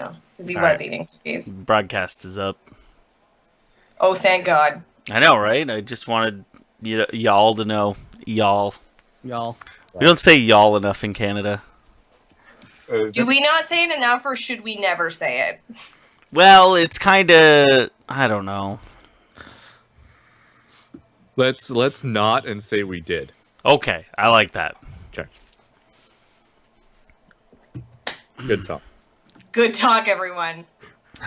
now because he was eating cookies. Broadcast is up. Oh, thank God. I know, right? I just wanted y'all to know. Y'all. We don't say y'all enough in Canada. Do we not say it enough, or should we never say it? Well, it's kind of... I don't know. Let's not and say we did. Okay, I like that. Okay. Good talk. Good talk, everyone.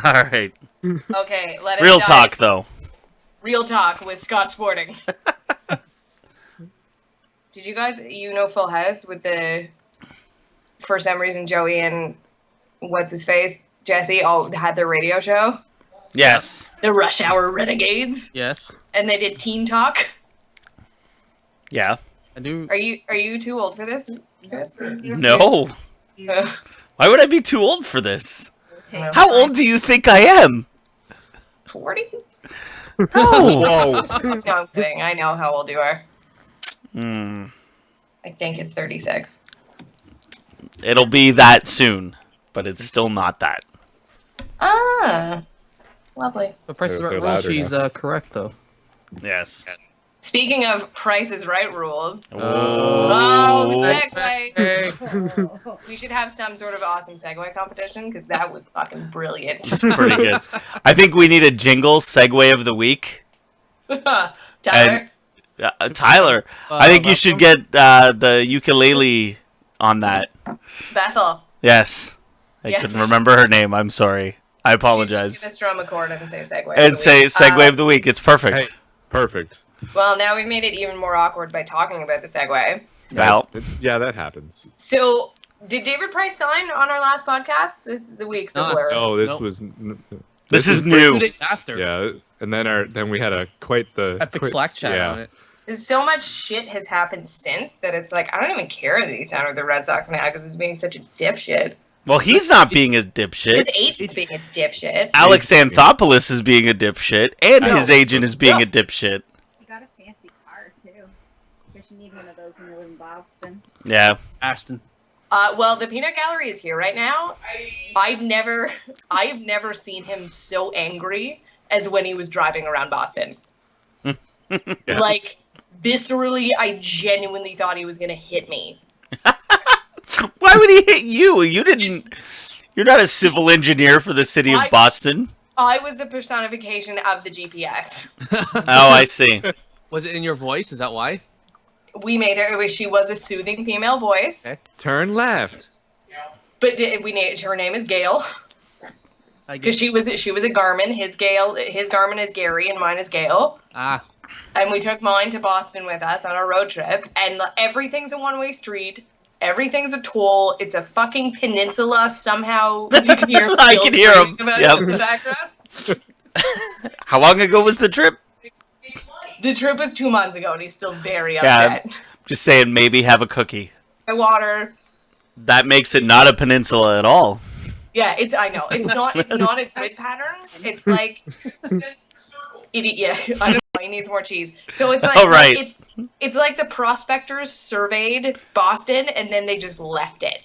All right. Okay, let us Real dive- talk, though. Real talk with Scotch Sporting. Did you guys, Full House with the, for some reason, Joey and what's his face, Jesse, all had their radio show? Yes. The Rush Hour Renegades. Yes. And they did Teen Talk. Yeah. I do. Are you too old for this? No. Why would I be too old for this? How old do you think I am? 40? No. Whoa. No, I'm kidding. I know how old you are. I think it's 36. It'll be that soon, but it's still not that. Ah, lovely. The Price is Right They're rules. louder She's now. correct though. Yes. Speaking of Price is Right rules. Oh. Segue. We should have some sort of awesome segue competition because that was fucking brilliant. It's pretty good. I think we need a jingle segue of the week. Tyler? Tyler, I think you should get the ukulele on that. Bethel. Yes. I Yes. couldn't remember her name. I'm sorry. I She's apologize. just gonna strum a chord and say segue. And of the say week. segue of the week. It's perfect. Hey, perfect. Well, now we've made it even more awkward by talking about the segue. Well, Yeah, that happens. So, did David Price sign on our last podcast? This is the week's Not- blur. Oh, this Nope. was. this is 2 new. days after. Yeah, and then we had quite the Epic Slack chat on it. So much shit has happened since that it's like, I don't even care that he's signed with the Red Sox now because he's being such a dipshit. Well, he's not being a dipshit. His agent's being a dipshit. Alex Anthopoulos is being a dipshit, and his agent is being a dipshit. You got a fancy car too. Guess you need one of those when you live in Boston. Yeah. Aston. Well, the Peanut Gallery is here right now. I've never seen him so angry as when he was driving around Boston. Yeah. Like, viscerally, I genuinely thought he was gonna hit me. Why would he hit you? You didn't. You're not a civil engineer for the city of Boston. I was the personification of the GPS. Oh, I see. Was it in your voice? Is that why? We made her. She was a soothing female voice, Okay. turn left. but we named her name is Gail I because guess. she was a Garmin. His Garmin is Gary, and mine is Gail. Ah. And we took mine to Boston with us on our road trip, and everything's a one-way street. Everything's a toll. It's a fucking peninsula. Somehow you can hear I can hear him. about Yep. in the background. How long ago was the trip? The trip was 2 months ago, and he's still very upset. Just saying, maybe have a cookie. My water. That makes it not a peninsula at all. Yeah, I know. It's not a grid pattern. It's like yeah, I don't know, he needs more cheese. So it's like Oh, right. it's like the prospectors surveyed Boston and then they just left it.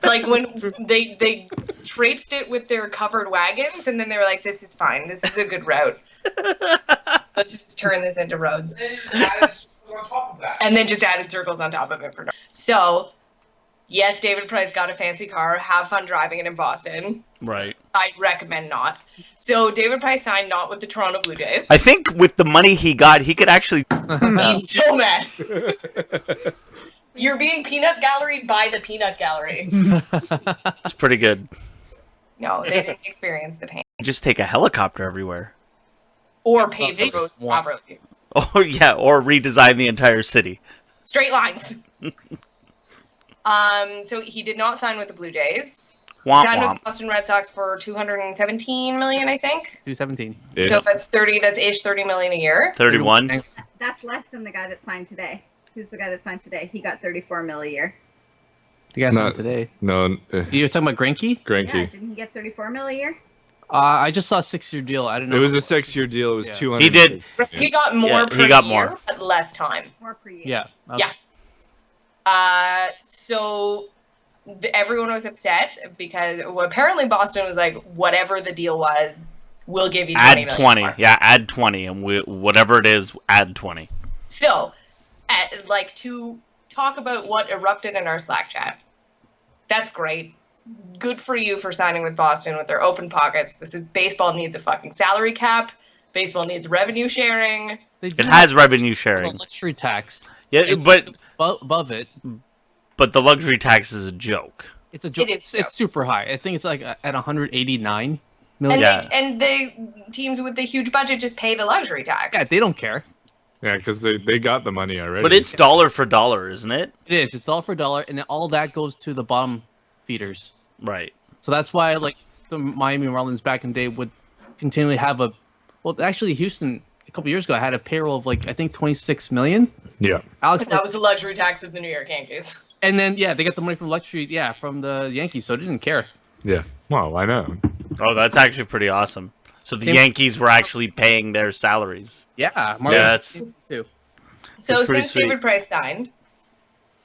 Like when they traipsed it with their covered wagons and then they were like, this is fine. This is a good route. Let's just turn this into roads. And then just added circles on top of it. So, yes, David Price got a fancy car. Have fun driving it in Boston. Right. I'd recommend not. So, David Price signed not with the Toronto Blue Jays. I think with the money he got, he could actually. He's so mad. You're being peanut galleried by the peanut gallery. It's pretty good. No, they didn't experience the pain. Just take a helicopter everywhere. Or pave the roads properly. Oh yeah, or redesign the entire city. Straight lines. So he did not sign with the Blue Jays. Womp Signed with womp. the Boston Red Sox for $217 million, I think. 217. Yeah. So that's 30 million a year. 31. That's less than the guy that signed today. Who's the guy that signed today? He got 34 mil a year. The guy's Not- on today. No, You're talking about Greinke? Greinke. Yeah, didn't he get 34 mil a year? I just saw a 6-year deal. I didn't know. It was a 6-year deal. It was Yeah. 200. He did. He got more Yeah, per he got year, more. but less time. More per year. Yeah. Okay. Yeah. So everyone was upset because apparently Boston was like, whatever the deal was, we'll give you 20 Add million 20. more. Yeah, add 20. And whatever it is, add 20. So, to talk about what erupted in our Slack chat, that's great. Good for you for signing with Boston with their open pockets. Baseball needs a fucking salary cap. Baseball needs revenue sharing. It has revenue a sharing. luxury tax. Yeah, And but above it, the luxury tax is a joke. it's a joke. It is It's super high. I think it's like at 189 And, million. Yeah. and the teams with the huge budget just pay the luxury tax. Yeah, they don't care. Yeah, because they got the money already. But it's dollar for dollar, isn't it? It is. It's dollar for dollar, and all that goes to the bottom feeders. Right. So that's why, like, the Miami Marlins back in the day would continually have actually, Houston a couple years ago had a payroll of, like, I think 26 million. Yeah. Alex, That was the luxury tax of the New York Yankees. and then they got the money from luxury, from the Yankees, so they didn't care. Yeah. Well, why not? Oh, that's actually pretty awesome. So the Same- Yankees were actually paying their salaries. Yeah, Marlins that's- too. So That's pretty since sweet. David Price signed,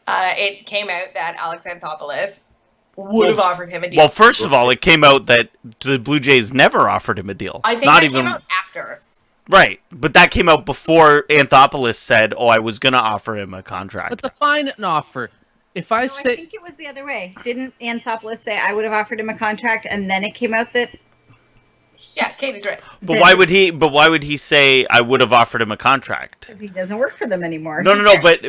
it came out that Alex Anthopoulos would have offered him a deal. Well, first of all, it came out that the Blue Jays never offered him a deal. I think Not that even came out after. right, but that came out before Anthopoulos said, "Oh, I was gonna offer him a contract." But define an offer. If I No, I say think it was the other way. Didn't Anthopoulos say I would have offered him a contract, and then it came out that Yes, Katie's right. But why would he? But why would he say I would have offered him a contract? because he doesn't work for them anymore. No. But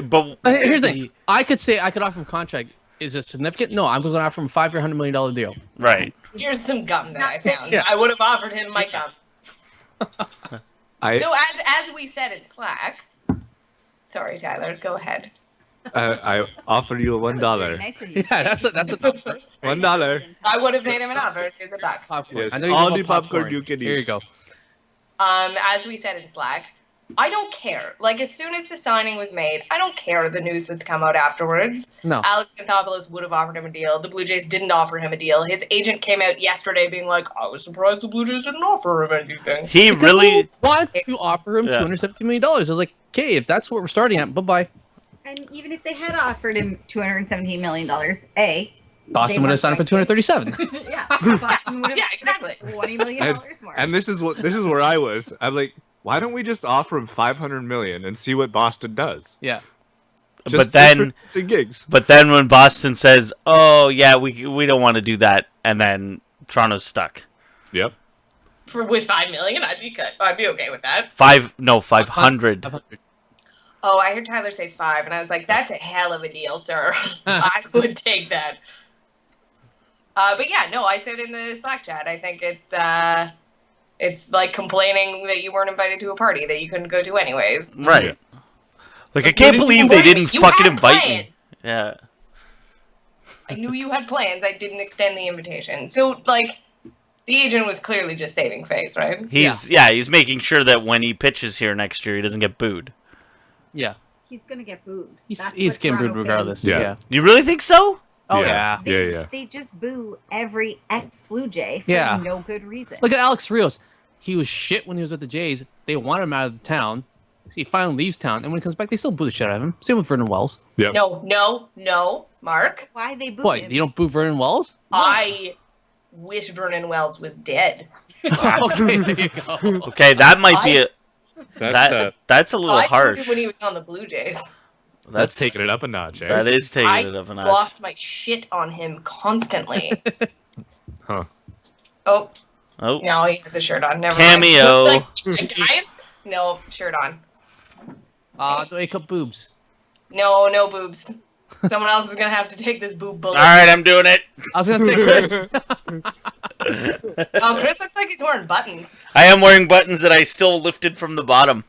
here's the thing, I could say I could offer him a contract. Is it significant? No, I'm going to offer him a 5-year, $100 million deal. right. Here's some gum that I not- found. Yeah. I would have offered him my gum. I So as we said in Slack, sorry Tyler, go ahead. I offer you $1. That was very nice of you. Yeah, that's an offer. $1. I would have made him an offer. Here's a buck. Popcorn. Yes, I know you all love the popcorn you can Here eat. you go. As we said in Slack, I don't care. Like, as soon as the signing was made, I don't care the news that's come out afterwards. No. Alex Anthopoulos would have offered him a deal. The Blue Jays didn't offer him a deal. His agent came out yesterday being like, I was surprised the Blue Jays didn't offer him anything. He really. want to offer him Yeah. $270 million. I was like, okay, if that's what we're starting at, bye-bye. And even if they had offered him $217 million, Boston They would have signed up for 237. yeah, Boston would have Yeah, exactly. $20 million more. And this is where I was. I'm like, why don't we just offer him $500 million and see what Boston does? Yeah. Just But then, for gigs. but then when Boston says, "Oh yeah, we don't want to do that," and then Toronto's stuck. Yep. With $5 million, I'd be okay with that. 500. 500. Oh, I heard Tyler say 5, and I was like, that's a hell of a deal, sir. I would take that. But yeah, no, I said in the Slack chat, I think it's like complaining that you weren't invited to a party that you couldn't go to anyways. Right. Like I Like, can't you believe didn't they invite me. didn't You fucking had invite plans. me. Yeah. I knew you had plans. I didn't extend the invitation. So, like, the agent was clearly just saving face, right? He's making sure that when he pitches here next year, he doesn't get booed. Yeah. He's gonna get booed. He's That's getting what booed Toronto regardless. fans do. Yeah. You really think so? Oh, Yeah. yeah. Yeah. They just boo every ex-Blue Jay for Yeah. no good reason. Look at Alex Rios. He was shit when he was with the Jays. They wanted him out of the town. He finally leaves town, and when he comes back, they still boo the shit out of him. Same with Vernon Wells. Yep. No, Mark. Why they boo What? him? You don't boo Vernon Wells? I wish Vernon Wells was dead. Okay, there you go. Okay, that might be That's that's a little I harsh. booed when he was on the Blue Jays. that's taking it up a notch. Eh? That is taking I it up a notch. lost my shit on him constantly. Huh. Oh, Oh, no, he has a shirt on. Never Cameo. mind. Like, guys, no, shirt on. The wake up boobs. No boobs. Someone else is gonna have to take this boob bullet. all right, I'm doing it. I was gonna say, Chris. Oh, Chris looks like he's wearing buttons. I am wearing buttons that I still lifted from the bottom.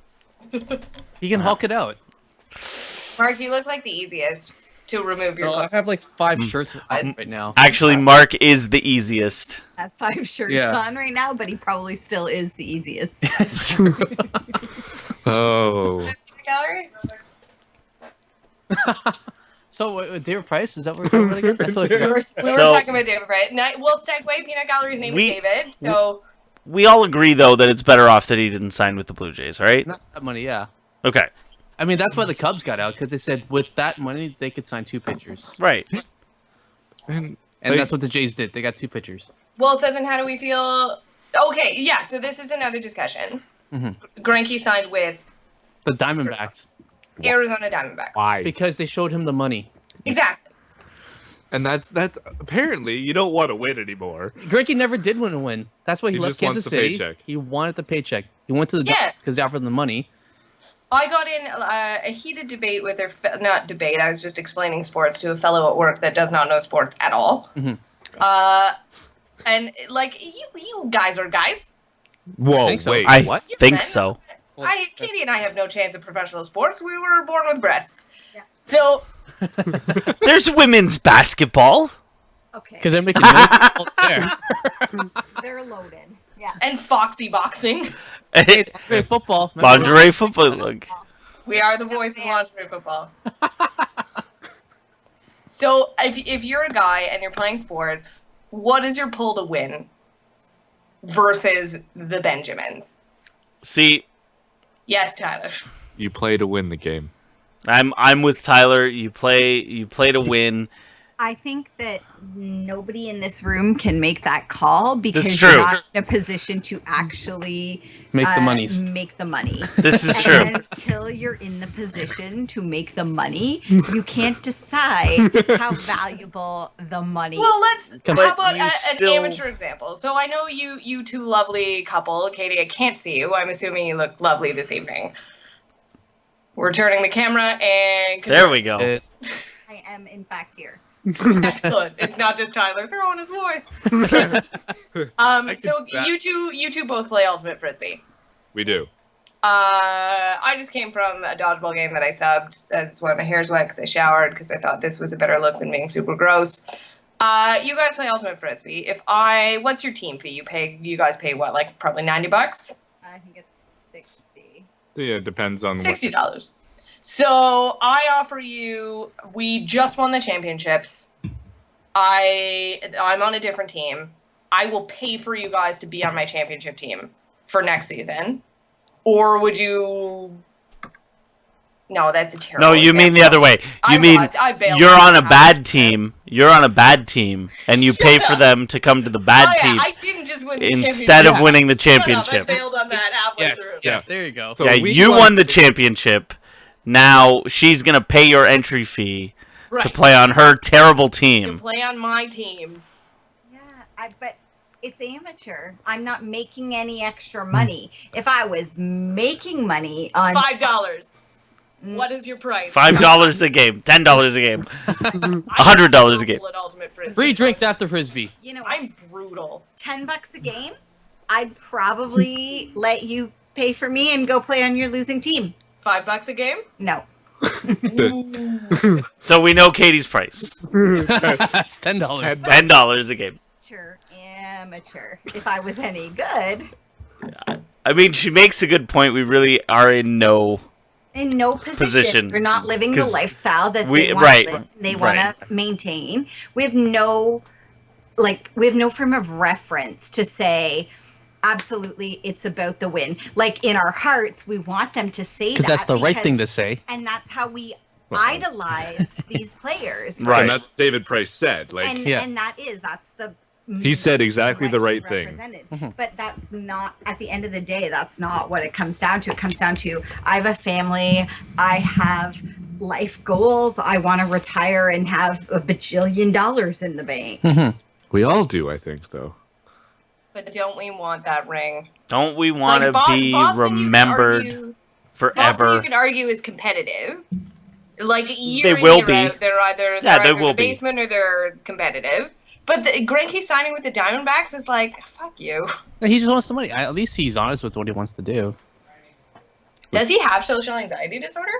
He can hulk it out. Mark, you look like the easiest to remove your Girl, I clothes. have like 5 shirts on right now. Actually, Mark is the easiest. Has 5 shirts Yeah. on right now, but he probably still is the easiest. It's true. Oh. Gallery? So, David Price, is that what we're talking about again? I totally We were forgot. So- talking about David, right? Now, we'll segue. Peanut Gallery's name We- is David, so We all agree, though, that it's better off that he didn't sign with the Blue Jays, right? Not that money, yeah. Okay, I mean, that's why the Cubs got out, because they said with that money, they could sign 2 pitchers. right. And that's what the Jays did. They got 2 pitchers. Well, so then how do we feel? Okay, yeah, so this is another discussion. Greinke signed with The Diamondbacks. Arizona Diamondbacks. why? Because they showed him the money. Exactly. And that's apparently you don't want to win anymore. Greinke never did want to win. That's why he left just wants Kansas the City. paycheck. He wanted the paycheck. He went to the Yeah. job because they offered him the money. I got in a heated debate with not debate, I was just explaining sports to a fellow at work that does not know sports at all. And, like, you guys are guys. Whoa, think so. wait, I what? think men. so. Katie and I have no chance at professional sports. We were born with breasts. Yeah. So, There's women's basketball. Okay. Because they're making millions there. They're loaded. Yeah. and foxy boxing. Hey, football. Remember? Lingerie football. Look. We are the voice of lingerie football. So, if you're a guy and you're playing sports, what is your pull to win versus the Benjamins? See, Yes, Tyler. You play to win the game. I'm with Tyler. You play to win. I think that nobody in this room can make that call because true. you're not in a position to actually Make the monies. Make the money. This is And true. until you're in the position to make the money, you can't decide how valuable the money. Well, let's. But How about you an still- amateur example? So I know you two lovely couple. Katie, I can't see you. I'm assuming you look lovely this evening. We're turning the camera and There we go. I am in fact here. Excellent. It's not just Tyler throwing his voice. So you two both play Ultimate Frisbee. We do. I just came from a dodgeball game that I subbed. That's why my hair's wet because I showered because I thought this was a better look than being super gross. You guys play Ultimate Frisbee. What's your team fee? You guys pay what, like probably $90? I think it's 60. Yeah, it depends on $60. So I offer you. We just won the championships. I'm on a different team. I will pay for you guys to be on my championship team for next season. Or would you? No, that's a terrible. No, you mean the example. other way. You I mean lied. I bailed you're on a out. bad team. You're on a bad team, and you pay for them to come to the bad Oh, yeah, team I didn't just win the instead of championship. winning the Shut up, championship. I bailed on that halfway Yes, through. yes, there you go. So Yeah, we you won- won the championship. Now she's gonna pay your entry fee to Right. play on her terrible To team. play on my team. Yeah, but it's amateur. I'm not making any extra money. If I was making money on $5. What is your price? $5 a game, $10 a game, $100 a game. At Ultimate Frisbee. Free drinks after Frisbee. you know, I'm brutal. $10 a game, I'd probably let you pay for me and go play on your losing team. $5 a game? No. So we know Katie's price. That's $10. $10 a game. Amateur. If I was any good, I mean, she makes a good point. We really are in no. in no position, you're not living the 'Cause lifestyle that we- they want right, to live. They want right. to maintain. We have no frame of reference to say absolutely it's about the win. Like in our hearts, we want them to say that Because that's the right thing to say. and that's how we idolize these players. Right. And that's David Price said. Like And Yeah. and that's the He said exactly the right direction thing. represented. But that's not, at the end of the day, that's not what it comes down to. It comes down to, I have a family, I have life goals, I want to retire and have $1 bajillion in the bank. we all do, I think, though. But don't we want that ring? Don't we want to be Boston, you can remembered argue- forever? Boston, you can argue, is competitive. Like year They in, will year be. out, they're either Yeah, they in will the be. basement or they're competitive. But the Greinke signing with the Diamondbacks is like, fuck you. No, he just wants the money. At least he's honest with what he wants to do. Does he have social anxiety disorder?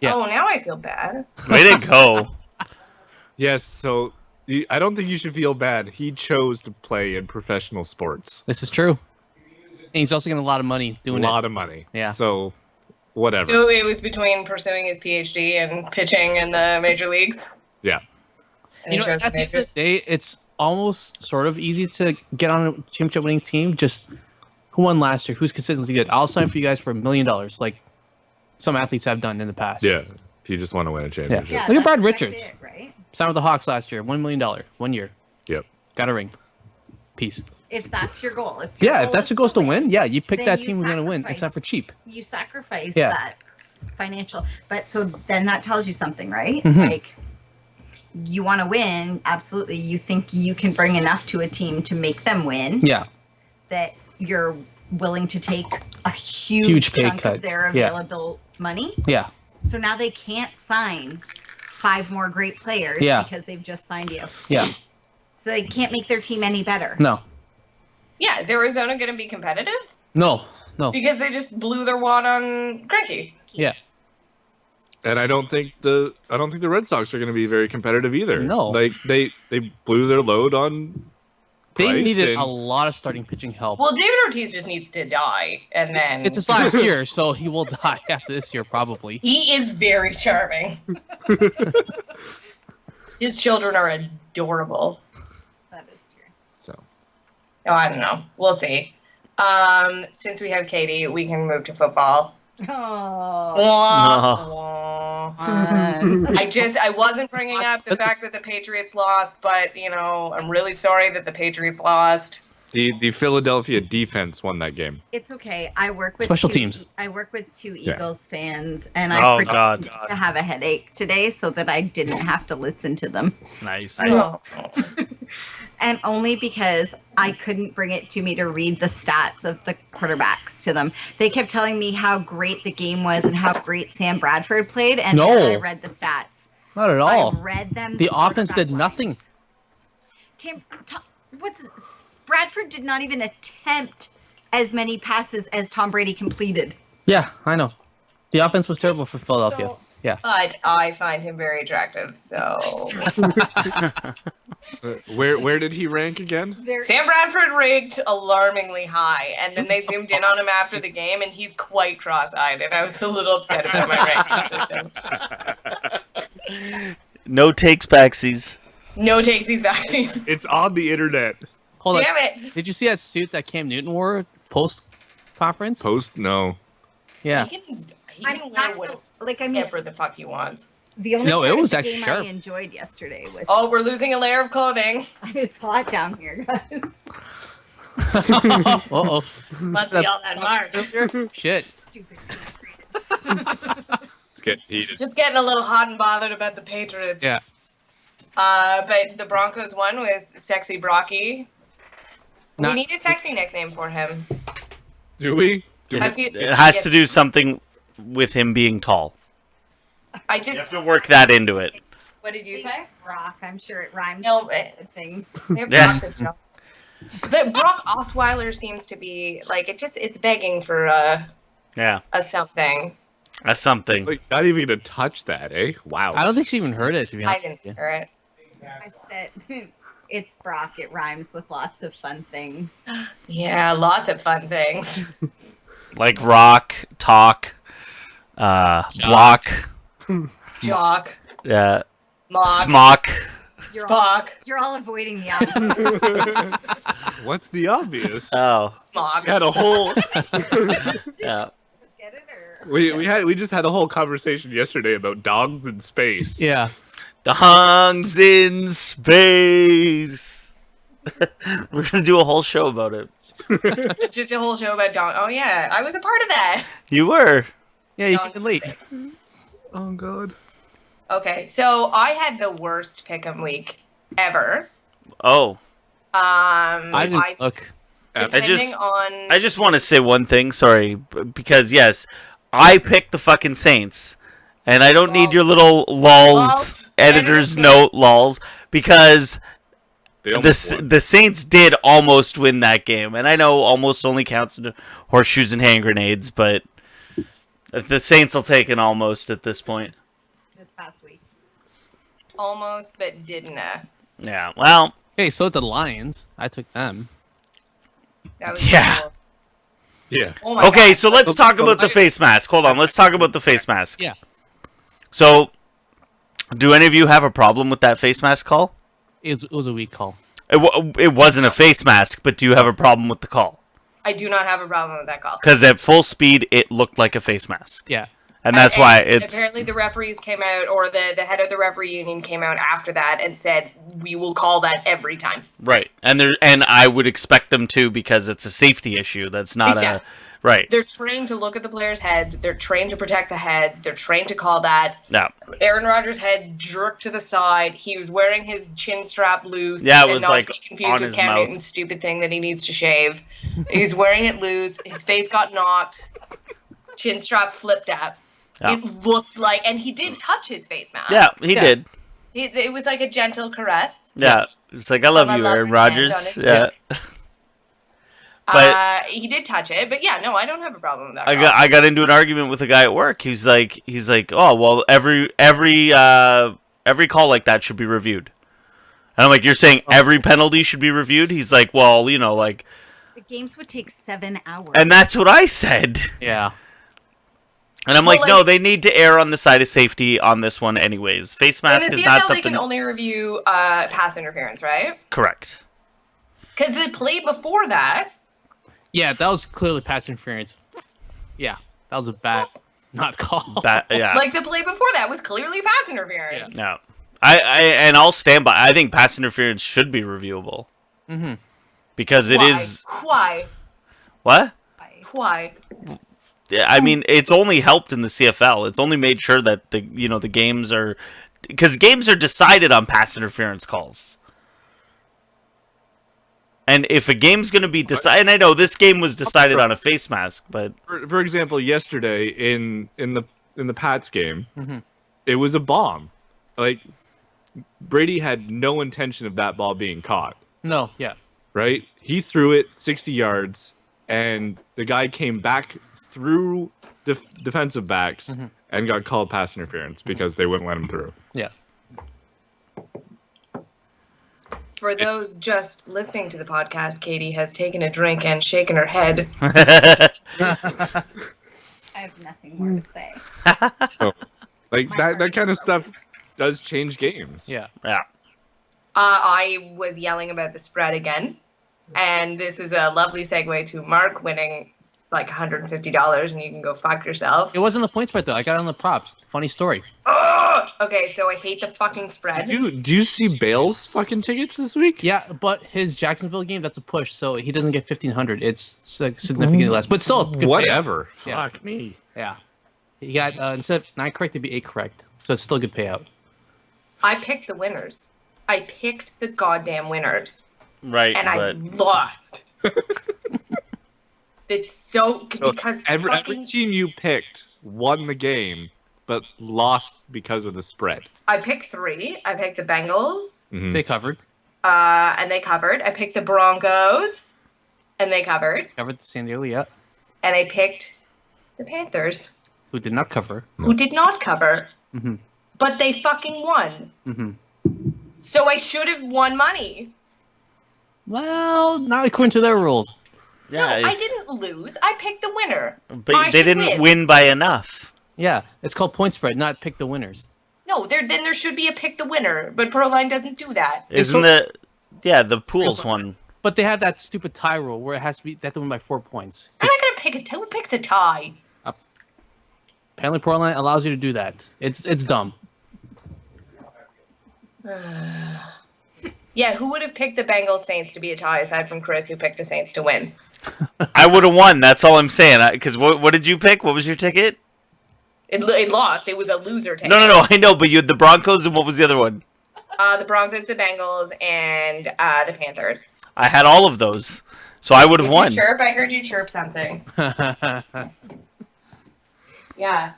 Yeah. Oh, now I feel bad. Way to go! Yes, so I don't think you should feel bad. He chose to play in professional sports. This is true. And he's also getting a lot of money doing a it. lot of money. Yeah. So, whatever. So it was between pursuing his PhD and pitching in the major leagues. yeah. And You he know, chose at the the end majors. of the day, it's almost sort of easy to get on a championship winning team. Just who won last year? Who's consistently good? I'll sign for you guys for $1 million, like some athletes have done in the past. Yeah. If you just want to win a championship. Yeah, Look at that's Brad exactly Richards. it, right? Signed with the Hawks last year. $1 million. 1 year. Yep. Got a ring. Peace. If that's your goal, if that's your goal is to win, yeah, you pick then that you team who's going to win. It's not for sacrifice- cheap. You sacrifice Yeah. that financial, but so then that tells you something, right? Mhm. Like you want to win, absolutely. You think you can bring enough to a team to make them win. Yeah. That you're willing to take a huge, Huge pay chunk cut. of their Yeah. available money. Yeah. So now they can't sign 5 more great players Yeah. because they've just signed you. Yeah. So they can't make their team any better. No. Yeah, is Arizona going to be competitive? No. No. Because they just blew their wad on Greinke. Yeah. And I don't think the Red Sox are going to be very competitive either. No. Like they blew their load on. They Price needed and- a lot of starting pitching help. Well, David Ortiz just needs to die, and then It's his last year, so he will die after this year, probably. he is very charming. His children are adorable. That is true. So Oh, I don't know. We'll see. Since we have Katie, we can move to football. Oh. I wasn't bringing up the fact that the Patriots lost, but I'm really sorry that the Patriots lost. the Philadelphia defense won that game. It's okay. I work with Special two, teams. I work with 2 Yeah. Eagles fans, and Oh, I God. pretended to have a headache today so that I didn't have to listen to them. Nice. Oh. And only because I couldn't bring it to me to read the stats of the quarterbacks to them. They kept telling me how great the game was and how great Sam Bradford played, and No. then I read the stats. Not at all. I read them. The offense did quarterback-wise. nothing. Bradford did not even attempt as many passes as Tom Brady completed. Yeah, I know. The offense was terrible for Philadelphia. So- Yeah. But I find him very attractive, so Where did he rank again? Sam Bradford ranked alarmingly high, and then they zoomed in on him after the game, and he's quite cross-eyed, and I was a little upset about my ranking system. No takes backsies. No takesies vaccines. It's on the internet. Hold Damn on. it! Did you see that suit that Cam Newton wore post conference? Post no. Yeah. He can I'm wear not whatever like I mean the fuck he wants. the only No, it part was of the actually game sharp. I enjoyed yesterday was Oh, we're losing a layer of clothing. it's hot down here, guys. Uh-oh. Must be all that March. Shit. Stupid Patriots. It's getting heated. Just getting a little hot and bothered about the Patriots. Yeah. But the Broncos won with Sexy Brocky. We Not- need a sexy nickname for him. Do we? I feel- It has to do something with him being tall. I You just. have to work that into it. What did you say? Rock. I'm sure it rhymes No, with things. Yeah. But Brock Osweiler seems to be like it's begging for Yeah, a something. that's something. Like, not even gonna touch that, eh? Wow. I don't think she even heard it, to be I honest. didn't with you. hear it. I said it's Brock. It rhymes with lots of fun things. Yeah, lots of fun things. Like rock, talk, block, Jock, Mock, smock. You're all, Spock, you're all avoiding the obvious. What's the obvious? Oh, Smock. We had a whole yeah. Get it or we just had a whole conversation yesterday about dogs in space. Yeah. Dongs in space. We're gonna do a whole show about it. Just a whole show about Don. Oh yeah, I was a part of that. You were. Yeah, you Dong- came in late. Oh god. Okay, so I had the worst pick'em week ever. Oh, I didn't look. Depending on I just want to say one thing. Sorry, because yes, I picked the fucking Saints, and I don't need Lols. your little lulls, editor's Editor's note lulls, because They almost won. the Saints did almost win that game, and I know almost only counts in horseshoes and hand grenades, but the Saints will take an almost at this point. this past week. almost, but didn't. Yeah, well, Hey, so did the Lions. I took them. That was Yeah. cool. Yeah. Oh my okay, God. so let's talk about the face mask. Hold on, let's talk about the face mask. Yeah. So, do any of you have a problem with that face mask call? It was a weak call. It wasn't a face mask, but do you have a problem with the call? I do not have a problem with that call. Because at full speed, it looked like a face mask. Yeah. And that's why it's apparently the referees came out, or the head of the referee union came out after that and said, we will call that every time. right. And I would expect them to, because it's a safety issue. That's not Exactly. right. They're trained to look at the players' heads. They're trained to protect the heads. They're trained to call that. Yeah. Aaron Rodgers' head jerked to the side. He was wearing his chin strap loose. Yeah, it and was not like to be confused on with his Cam mouth. Newton's stupid thing that he needs to shave. He's wearing it loose. His face got knocked. Chin strap flipped up. Yeah. It looked like, and he did touch his face mask. Yeah, he did. It was like a gentle caress. Yeah. It's like, I love From a you, Aaron lover's hand Rodgers. on his Yeah. But he did touch it, but yeah, no, I don't have a problem with that. I got into an argument with a guy at work. He's like, oh well, every call like that should be reviewed. And I'm like, you're saying every penalty should be reviewed? He's like, well, like, The games would take 7 hours. and that's what I said. Yeah. And I'm Well, like, no, like- they need to err on the side of safety on this one, anyways. Face In mask the is CFL, not they something can only review pass interference, right? correct. Because the play before that, Yeah, that was clearly pass interference. Yeah, that was a bad not call. Yeah. like the play before that was clearly pass interference. No. And I'll stand by. I think pass interference should be reviewable. Mm-hmm. Because it is Why? what? Why? I mean, it's only helped in the CFL. It's only made sure that the games are, because games are decided on pass interference calls. And if a game's going to be decided, and I know this game was decided on a face mask, but For example, yesterday in the Pats game, Mhm. it was a bomb. Like Brady had no intention of that ball being caught. No, yeah. Right? He threw it 60 yards, and the guy came back through defensive backs and got called pass interference because they wouldn't let him through. Yeah. For those just listening to the podcast, Katie has taken a drink and shaken her head. I have nothing more to say. Like My that heart kind of is stuff does change games. Yeah. yeah. I was yelling about the spread again, and this is a lovely segue to Mark winning like $150, and you can go fuck yourself. It wasn't the point spread though. I got on the props. Funny story. Ugh! Okay, so I hate the fucking spread. Do you see Bale's fucking tickets this week? Yeah, but his Jacksonville game, that's a push, so he doesn't get 1,500. It's significantly less, but still a good payout. Whatever. Yeah. Fuck me. Yeah. He got, instead of 9 correct, it'd be 8 correct. So it's still a good payout. I picked the winners. I picked the goddamn winners, Right, and I but lost. It's so because Every fucking- team you picked won the game, but lost because of the spread. I picked 3. I picked the Bengals, Mhm. They covered. and they covered. I picked the Broncos, and they covered. Covered the San Diego, yeah. And I picked the Panthers, Who did not cover. who did not cover, Mhm. but they fucking won. Mm-hmm. So I should have won money. Well, not according to their rules. yeah, No, I didn't lose. I picked the winner. but I they should didn't win by enough. Yeah, it's called point spread, not pick the winners. No, then there should be a pick the winner, but Proline doesn't do that. Isn't the pools one? But they have that stupid tie rule where it has to be, they have to win by 4 points. I'm not gonna pick who picks a tie. Apparently, Portland allows you to do that. It's dumb. Yeah, who would have picked the Bengals Saints to be a tie aside from Chris, who picked the Saints to win? I would have won. That's all I'm saying. Because what did you pick? What was your ticket? It lost. It was a loser ticket. No. I know, but you had the Broncos, and what was the other one? The Broncos, the Bengals, and the Panthers. I had all of those, so I would have Did won. you chirp? I heard you chirp something. Yeah.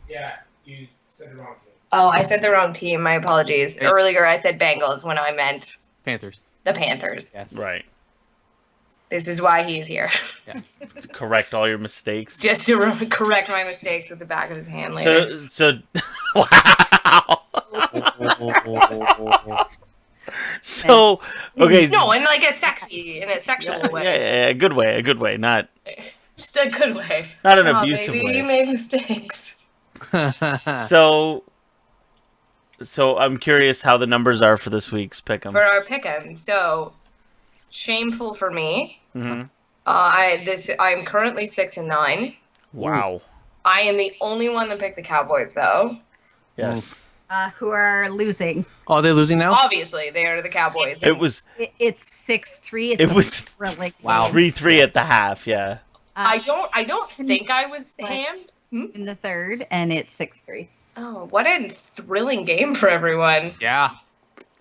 Yeah, you said the wrong thing. Oh, I said the wrong team. My apologies. Hey. Earlier, I said Bengals when I meant Panthers. the Panthers. Yes. Right. This is why he's here. Correct all your mistakes. Just to correct my mistakes with the back of his hand later. So wow. So okay. No, in like a sexual way. Yeah, a good way, not Just a good way. not an Oh, abusive baby, way. you made mistakes. So I'm curious how the numbers are for this week's pick'em. For our pick'em. So, shameful for me. Mhm. I'm currently 6-9. Wow. I am the only one that picked the Cowboys, though. Yes. Who are losing? Oh, they're losing now? Obviously, they are the Cowboys. It was It's 6-3. It was thrilling. Wow. 3-3 at the half. Yeah. I don't think I was hammed. In the third, and it's 6-3. Oh, what a thrilling game for everyone. Yeah.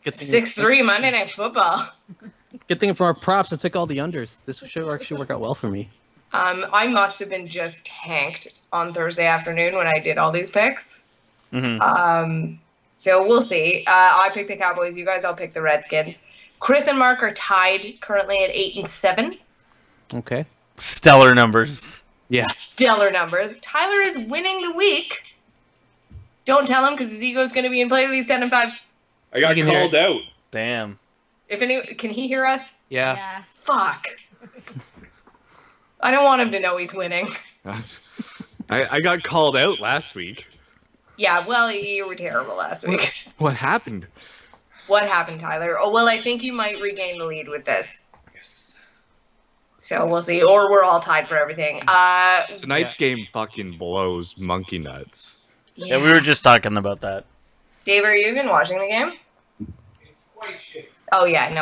Good thing, 6-3 Monday Night Football. good thing for our props, I took all the unders. This should actually work out well for me. I must have been just tanked on Thursday afternoon when I did all these picks. So we'll see. I picked the Cowboys. You guys all picked the Redskins. Chris and Mark are tied currently at 8-7. Okay. Stellar numbers. Yeah. Stellar numbers. Tyler is winning the week. Don't tell him because his ego is going to be inflated. He's 10-5. I got I can hear called out. Damn. If any, can he hear us? Yeah. Fuck. I don't want him to know he's winning. I got called out last week. Yeah, well, you were terrible last week. What happened? What happened, Tyler? Oh, well, I think you might regain the lead with this. Yes. So we'll see. Or we're all tied for everything. Tonight's game fucking blows monkey nuts. Yeah, we were just talking about that. Dave, are you even watching the game? It's quite shitty. Oh, yeah, no.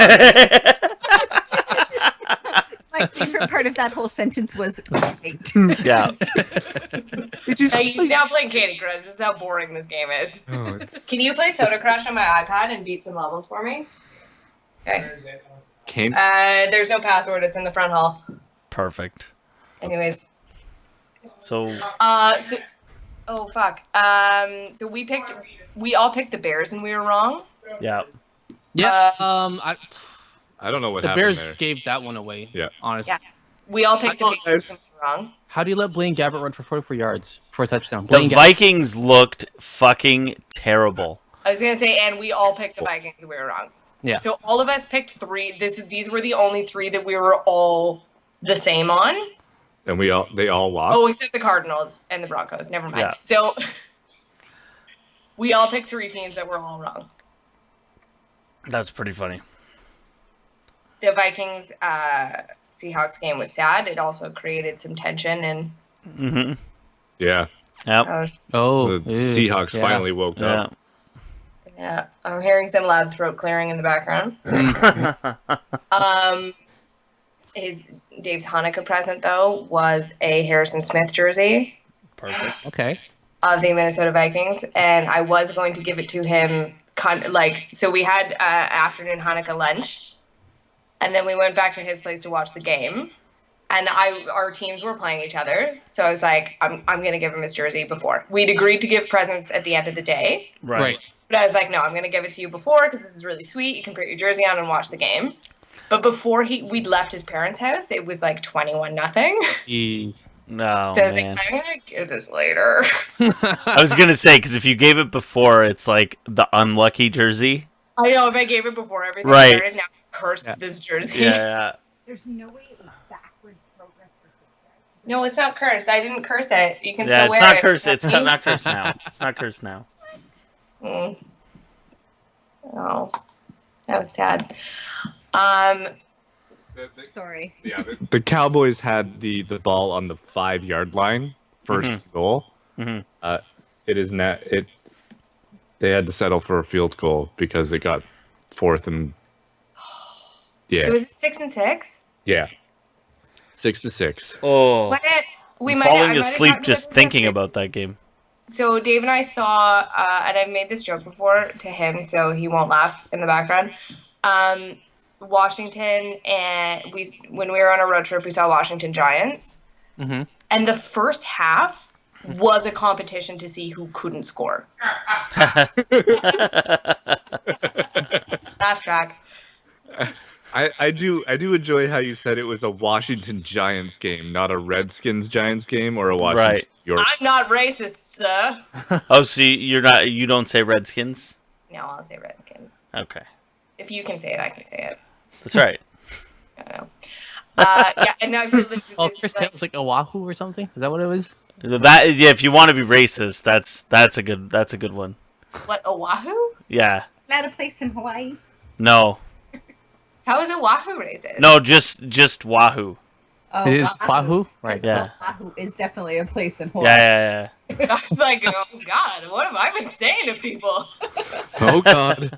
My favorite part of that whole sentence was great. Yeah. He's now playing Candy Crush. This is how boring this game is. Oh, it's Can you play Soda Crush on my iPad and beat some levels for me? Okay. Where is it? can't. There's no password. It's in the front hall. Perfect. Anyways. So Oh, fuck. So we all picked the Bears and we were wrong. yeah. Yeah. I don't know what The happened Bears there. gave that one away. Yeah. Honestly. Yeah. We all picked the I Patriots thought and we were wrong. How do you let Blaine Gabbert run for 44 yards for a touchdown? The Blaine Gabbert. Vikings looked fucking terrible. I was gonna say, and we all picked the Vikings and we were wrong. Yeah. So all of us picked three. These were the only three that we were all the same on. And they all lost. Oh, except the Cardinals and the Broncos. Never mind. Yeah. So we all picked three teams that were all wrong. That's pretty funny. The Vikings Seahawks game was sad. It also created some tension and Mm-hmm. Yeah. Yep. Oh. The ew. Seahawks Yeah. finally woke Yeah. up. yeah, I'm hearing some loud throat clearing in the background. Dave's Hanukkah present though was a Harrison Smith jersey Perfect. Okay. of the Minnesota Vikings, and I was going to give it to him. So we had afternoon Hanukkah lunch, and then we went back to his place to watch the game. And our teams were playing each other, so I was like, I'm gonna give him his jersey before. We'd agreed to give presents at the end of the day, Right. but I was like, no, I'm gonna give it to you before because this is really sweet. You can put your jersey on and watch the game. But before we'd left his parents' house, it was like 21-0. No, So I was man. like, I'm gonna give this later. I was gonna say because if you gave it before, it's like the unlucky jersey. I know if I gave it before everything Right. started, now I cursed this jersey. Yeah. There's no way it was backwards progress for success. No, it's not cursed. I didn't curse it. You can Yeah. still It's wear not it. cursed. It's not cursed now. It's not cursed now. Mm. Oh, that was sad. Sorry. Yeah, the Cowboys had the ball on the 5-yard line, first goal. Mhm. It is not it. They had to settle for a field goal because it got 4th and yeah, So is it 6-6? yeah, 6-6. Oh, What? We I'm might. falling I might have asleep talked just about this thinking yesterday. about that game. So Dave and I saw, and I've made this joke before to him, so he won't laugh in the background. Washington, and when we were on a road trip, we saw Washington Giants, Mhm. and the first half was a competition to see who couldn't score. Laugh track. I do enjoy how you said it was a Washington Giants game, not a Redskins Giants game or a Washington Right. York. I'm not racist, sir. Oh, so you don't say Redskins? No, I'll say Redskins. Okay, If you can say it, I can say it. that's right. I don't know. Yeah, and now I feel like Oh, this is Chris like- was like Oahu or something. Is that what it was? That is, yeah. If you want to be racist, that's a good one. what, Oahu? Yeah. Is that a place in Hawaii? No. How is Oahu racist? No. Just Wahoo. Oh, It is Wahoo? Right. Yeah. Wahoo is definitely a place in Yeah, horror. yeah, I was like, oh God, what have I been saying to people? Oh God,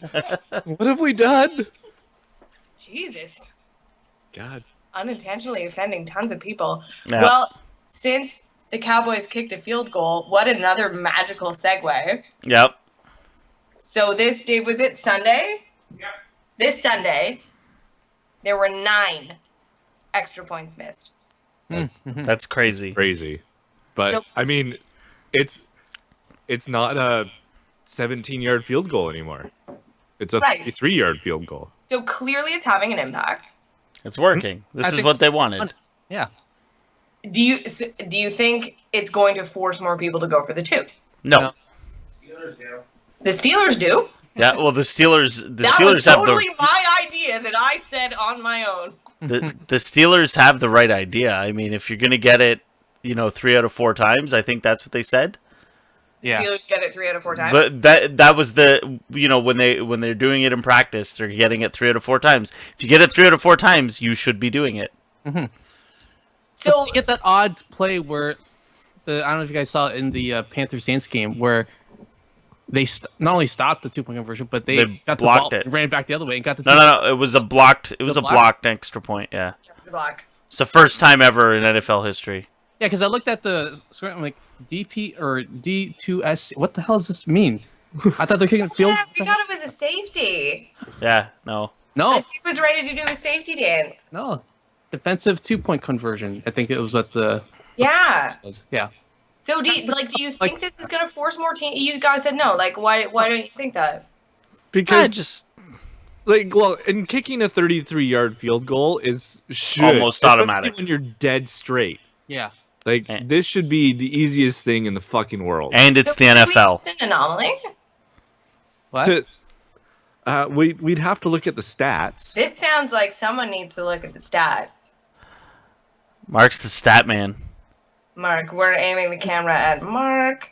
what have we done? Jesus. God. Unintentionally offending tons of people. Yeah. Well, since the Cowboys kicked a field goal, what another magical segue. Yep. So this day, was it Sunday? Yep. This Sunday, there were 9 extra points missed. That's crazy. Crazy, but So- I mean, it's not a 17-yard field goal anymore. It's a Right. 33-yard field goal. So clearly it's having an impact. It's working. This I is think- what they wanted. Yeah. Do you think it's going to force more people to go for the 2? No. No. Steelers do. The Steelers do. Yeah. Well, the Steelers That was have totally my idea that I said on my own. the Steelers have the right idea. I mean, if you're gonna get it, 3 out of 4 times, I think that's what they said. Yeah. Steelers get it 3 out of 4 times. But that was the when they're doing it in practice, they're getting it 3 out of 4 times. If you get it 3 out of 4 times, you should be doing it. So You get that odd play where I don't know if you guys saw it in the Panthers Saints game where they not only stopped the 2-point conversion, but they got the blocked ball it. and ran back the other way and got the No. It was a blocked. It was a block? blocked extra point. Yeah. the block. It's the first time ever in NFL history. Yeah, because I looked at the score, I'm like, DP or D2S. What the hell does this mean? I thought they're kicking field. Yeah, we thought it was a safety. Yeah. No. No, He was ready to do a safety dance. no, defensive 2-point conversion. I think it was what the Yeah. was. Yeah, So do you think this is going to force more teams? You guys said no. Like, why don't you think that? Because just and kicking a 33-yard field goal should Almost especially automatic. when you're dead straight. yeah. Like Eh. this should be the easiest thing in the fucking world. and it's So the maybe NFL. It's an anomaly. What? We'd have to look at the stats. This sounds like someone needs to look at the stats. Mark's the stat man. Mark, we're aiming the camera at Mark.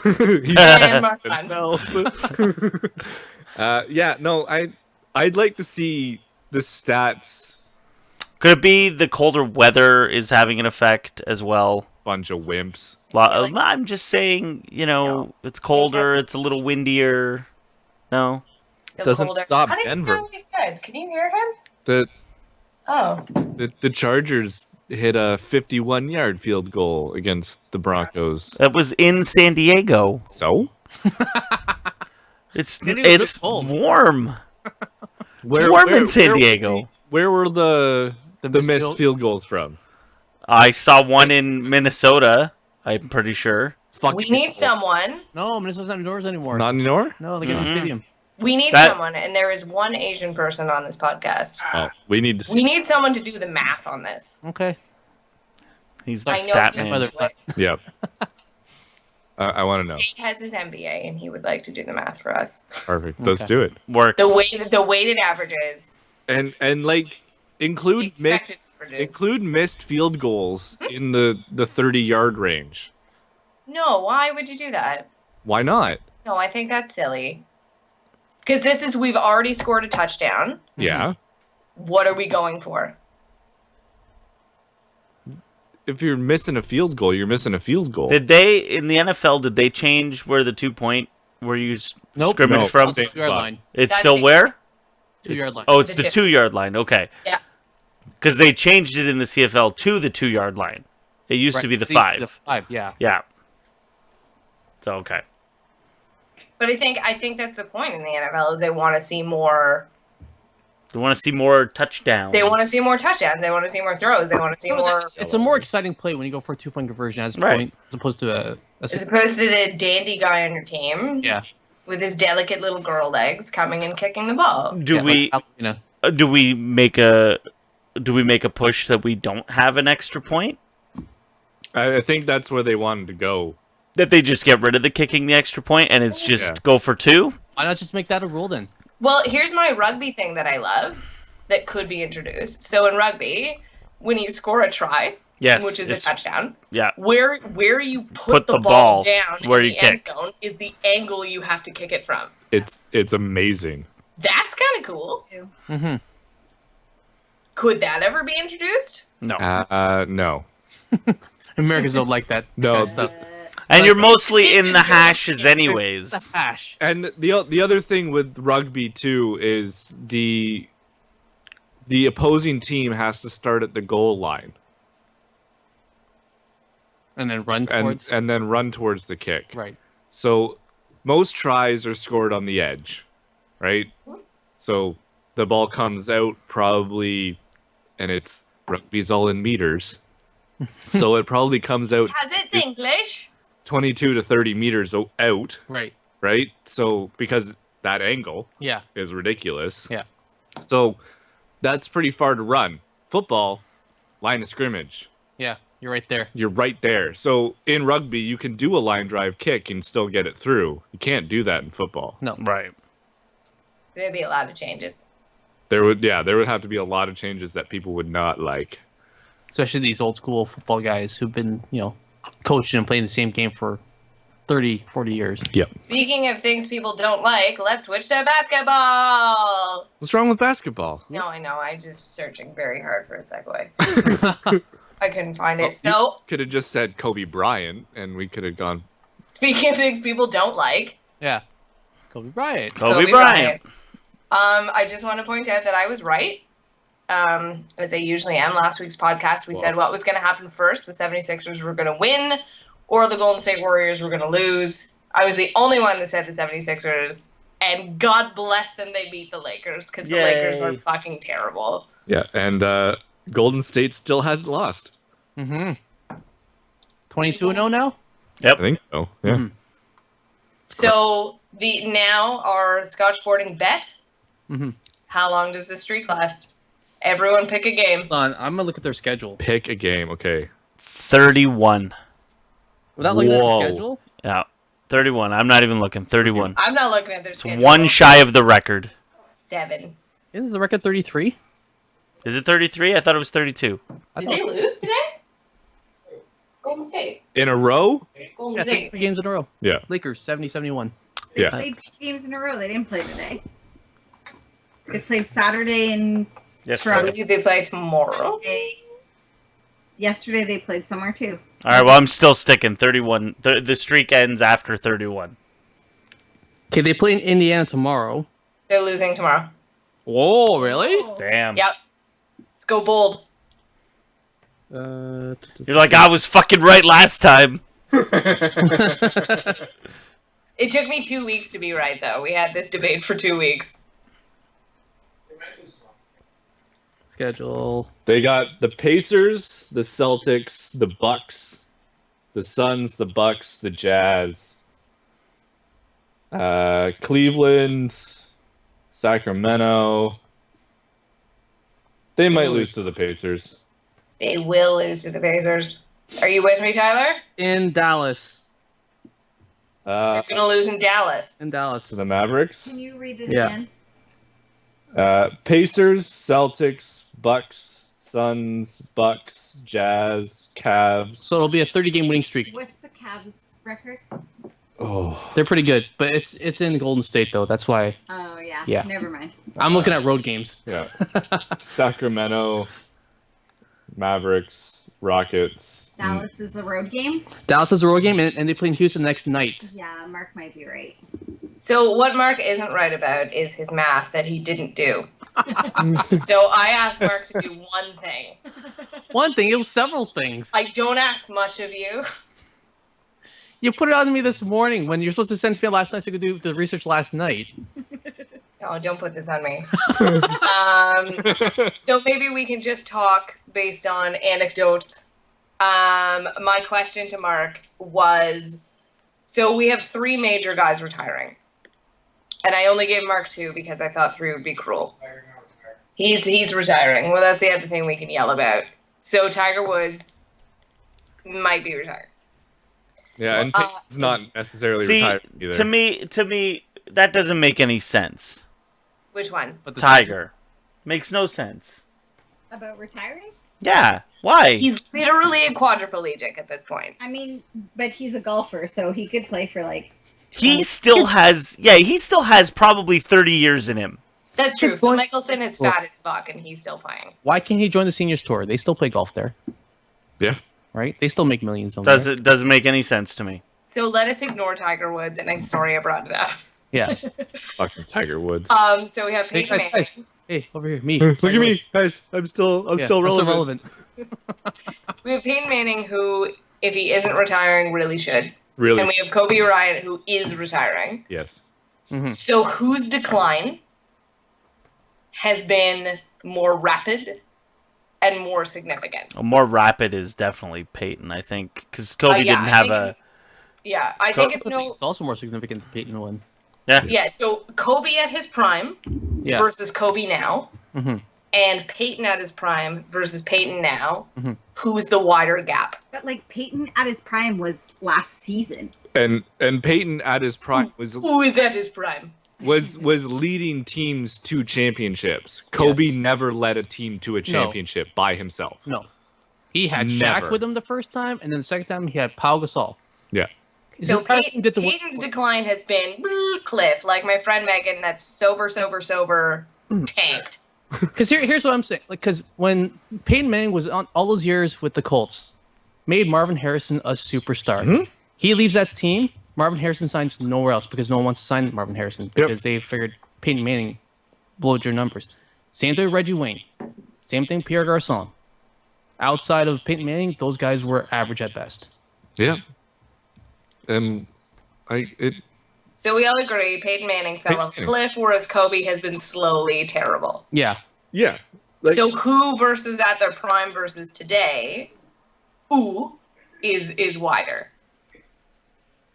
He And Mark. himself. Yeah, no, I'd like to see the stats. Could it be the colder weather is having an effect as well? Bunch of wimps. I'm just saying, it's colder, it's a little windier. No. The Doesn't colder- stop How did you Denver. hear what he said? Can you hear him? The Oh. the Chargers hit a 51-yard field goal against the Broncos. That was in San Diego. So It's San Diego's it's cold. warm. Warm in San Diego. Where were the missed missed field goals from? I saw one in Minnesota, I'm pretty sure. Fuck We need someone. No, Minnesota's not indoors anymore. Not anymore? No, they get a new stadium. We need That- someone, and there is one Asian person on this podcast. Oh, we need to. We need someone to do the math on this. Okay. He's the I know stat you man. Weather- do it. Yep. I want to know. Dave has his MBA, and he would like to do the math for us. Perfect. Let's Okay. do it. Works. The weighted averages. And like The include expected averages. include missed field goals in the 30-yard range. No, why would you do that? Why not? No, I think that's silly. Because we've already scored a touchdown. Yeah. What are we going for? If you're missing a field goal, you're missing a field goal. Did they in the NFL? Did they change where the 2-point where you Nope. scrimmage No. from? Same 2-yard spot. line. It's That's still the- where? 2-yard line. Oh, it's The the two. 2-yard line. Okay. Yeah. Because they changed it in the CFL to the 2-yard line. It used to Right. be the The 5. 5, yeah. Yeah. So okay. But I think that's the point in the NFL is they want to see more. They want to see more touchdowns. They want to see more touchdowns. They want to see more throws. They want to see more. It's a more exciting play when you go for a 2-point conversion as Right. opposed to a As opposed to the dandy guy on your team. yeah. With his delicate little girl legs coming and kicking the ball. Do yeah, we like, you know, do we make a push that we don't have an extra point? I think that's where they wanted to go. That they just get rid of the kicking the extra point and it's just Yeah. go for 2? why not just make that a rule then? Well, here's my rugby thing that I love that could be introduced. So in rugby, when you score a try, Yes. which is a it's- touchdown, Yeah. where you put the the ball ball down where in you the end kick. zone is the angle you have to kick it from. It's amazing. That's kind of cool. Mm-hmm. Could that ever be introduced? No. No. Americans don't like that No. kind of stuff. And you're mostly in the hashes anyways. The hash. And the other thing with rugby too is the opposing team has to start at the goal line And then run towards. and then run towards the kick. Right. So most tries are scored on the edge, right? So the ball comes out probably, and it's rugby's all in meters. So it probably comes out Has its English? 22 to 30 meters out, Right. right? So because that angle Yeah. is ridiculous. Yeah. So that's pretty far to run. Football, line of scrimmage. Yeah. You're right there. You're right there. So in rugby, you can do a line drive kick and still get it through. You can't do that in football. No. Right. There'd be a lot of changes. There would have to be a lot of changes that people would not like. Especially these old school football guys who've been, coaching and playing the same game for 30, 40 years. Yep. Speaking of things people don't like, let's switch to basketball. What's wrong with basketball? No, I know. I'm just searching very hard for a segue. I couldn't find it. So, Could have just said Kobe Bryant, and we could have gone. speaking of things people don't like, Yeah. Kobe Bryant. Kobe Bryant. I just want to point out that I was right. As I usually am. Last week's podcast, we said what was going to happen first. The 76ers were going to win, or the Golden State Warriors were going to lose. I was the only one that said the 76ers, and God bless them, they beat the Lakers, because the Lakers are fucking terrible. Yeah, and Golden State still hasn't lost. Mm-hmm. 22-0 now? I think so. Yeah. Mhm. So, our Scotch Sporting bet, Mhm. how long does this streak last? Everyone pick a game. Hold on, I'm going to look at their schedule. Pick a game. Okay. 31. Without looking at Whoa. the schedule? Yeah. 31. I'm not even looking. 31. I'm not looking at their It's schedule. one shy of the record. 7. Is the record 33? Is it 33? I thought it was 32. Did they lose today? Golden State. In a row? Golden Yeah, State. 3 games in a row. Yeah. Lakers, 70-71. They Yeah. played 2 games in a row. They didn't play today. They played Saturday and Yes. Toronto. Right. Do they play tomorrow? Sunday. Yesterday they played somewhere too. All right. Well, I'm still sticking. 31. The streak ends after 31. Okay, they play in Indiana tomorrow. They're losing tomorrow. Whoa, really? Damn. Yep. Let's go bold. You're like, I was fucking right last time. It took me 2 weeks to be right, though. We had this debate for 2 weeks. Schedule. They got the Pacers, the Celtics, the Bucks, the Suns, the Bucks, the Jazz, Cleveland, Sacramento. They might lose to the Pacers. They will lose to the Pacers. Are you with me, Tyler? In Dallas. They're going to lose in Dallas. In Dallas. To the Mavericks. Can you read it Yeah. again? Pacers, Celtics, Bucks, Suns, Bucks, Jazz, Cavs. So it'll be a 30-game winning streak. What's the Cavs record? Oh, They're pretty good, but it's in Golden State though. That's why Oh yeah. Yeah. Never mind. I'm looking at road games. yeah. Sacramento, Mavericks, Rockets. Dallas is a road game. Dallas is a road game, and they play in Houston next night. Yeah, Mark might be right. So what Mark isn't right about is his math that he didn't do. So I asked Mark to do one thing. One thing, it was several things. I don't ask much of you. You put it on me this morning when you're supposed to send to me last night so you could do the research last night. Oh, don't put this on me. So maybe we can just talk based on anecdotes. My question to Mark was, so we have 3 major guys retiring. And I only gave Mark 2 because I thought 3 would be cruel. He's retiring. Well, that's the other thing we can yell about. So Tiger Woods might be retired. Yeah, and Peyton's not necessarily See, retired either. to me, that doesn't make any sense. Which one? But the Tiger. Makes no sense. About retiring? Yeah. Why? He's literally a quadriplegic at this point. I mean, but he's a golfer, so he could play for like. He still has, he still has probably 30 years in him. That's true. So Join- Mickelson is fat as fuck, and he's still playing. Why can't he join the seniors tour? They still play golf there, Yeah. right? They still make millions on there. Doesn't make any sense to me. So let us ignore Tiger Woods, and I'm sorry I brought it up. Yeah. Fucking Tiger Woods. So we have Hey, Peyton guys, Manning. guys. Hey, over here, me. Look at me, guys. I'm still Yeah, still I'm relevant. We have Peyton Manning, who, if he isn't retiring, really should. Really? And we have Kobe Bryant, who is retiring. Yes. Mhm. So whose decline has been more rapid and more significant? More rapid is definitely Peyton, I think, because Kobe Yeah, didn't I have think a. Yeah, I think it's no. It's also more significant than Peyton win. Yeah. Yeah, so Kobe at his prime Yeah. versus Kobe now, hmm and Peyton at his prime versus Peyton now. Mhm. Who's the wider gap? But like Peyton at his prime was last season. And Peyton at his prime Who is at his prime? was leading teams to championships. Kobe Yes. never led a team to a championship by himself. No. He had Never. Shaq with him the first time, and then the second time he had Pau Gasol. Yeah. So His entire team did the work Peyton's for him. decline has been cliff, like my friend Megan, that's sober, tanked. Because here's what I'm saying. Because when Peyton Manning was on all those years with the Colts, made Marvin Harrison a superstar. Mhm. He leaves that team. Marvin Harrison signs nowhere else because no one wants to sign Marvin Harrison because they figured Peyton Manning blowed your numbers. Same thing with Reggie Wayne. Same thing Pierre Garçon. Outside of Peyton Manning, those guys were average at best. Yeah. And it So we all agree Peyton Manning fell off a Peyton cliff, whereas Kobe has been slowly terrible. Yeah. yeah. Like, So who versus at their prime versus today, who is wider?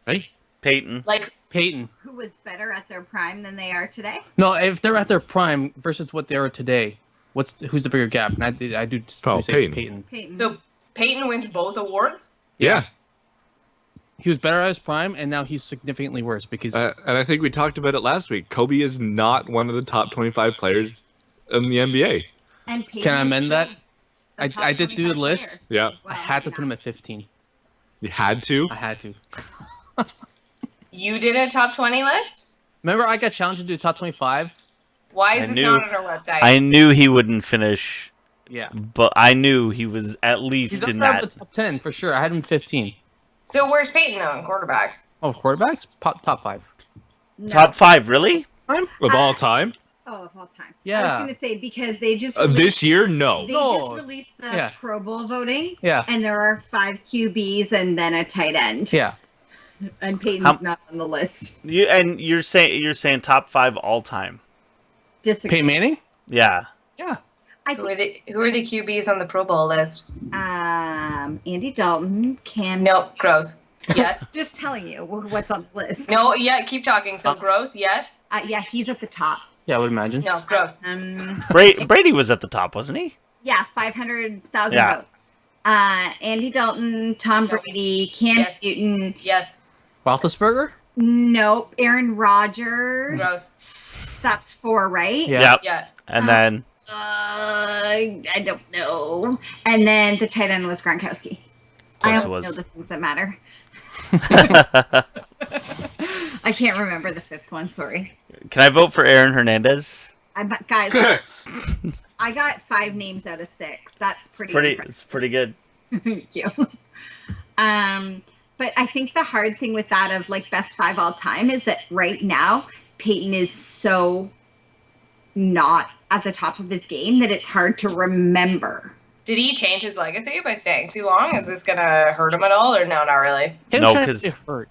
hey, Peyton. Like, Peyton. Who was better at their prime than they are today? No, if they're at their prime versus what they are today, who's the bigger gap? And I do say it's Peyton. Peyton. Peyton. so Peyton wins both awards? yeah. He was better at his prime, and now he's significantly worse because And I think we talked about it last week. Kobe is not one of the top 25 players in the NBA. And Peyton Can I is amend still that? a top I did do 25 the list. player. Yeah. Well, I had to maybe put him not. at 15. You had to. I had to. You did a top 20 list? Remember, I got challenged to do top 25. Why I is this knew- not on our website? I knew he wouldn't finish, Yeah, but I knew he was at least he's in up there that. with the top 10 for sure. I had him 15. So where's Peyton though in quarterbacks? Oh, quarterbacks, top 5. No. Top 5, really? Of all time? Oh, of all time. I Yeah. was going to say because they just This year? No. they No. just released the Yeah. Pro Bowl voting. Yeah. And there are 5 QBs and then a tight end. Yeah, And Peyton's How- not on the list. You're saying top 5 all time. Disagree. Peyton Manning. Yeah. Yeah, I Who think are the QBs on the Pro Bowl list? Andy Dalton, Cam. No, gross. Yes. Just telling you what's on the list. No, yeah, keep talking. So gross, yes. Yeah, he's at the top. yeah, I would imagine. No, gross. Brady was at the top, wasn't he? Yeah, 500,000 Yeah. votes. Andy Dalton, Tom Nope. Brady, Cam Yes. Newton. Yes. Roethlisberger. Nope. Aaron Rodgers. Gross. That's 4, right? Yeah. Yep. Yeah. And then I don't know. And then the tight end was Gronkowski. I course it only was. know the things that matter. I can't remember the 5th one. Sorry. can I vote for Aaron Hernandez? Guys, I got 5 names out of 6. That's pretty impressive. It's pretty good. Thank you. But I think the hard thing with that of like best 5 all time is that right now Peyton is so not at the top of his game that it's hard to remember. Did he change his legacy by staying too long? Is this gonna hurt him at all, or no, not really? Him No, trying to 'cause- get hurt.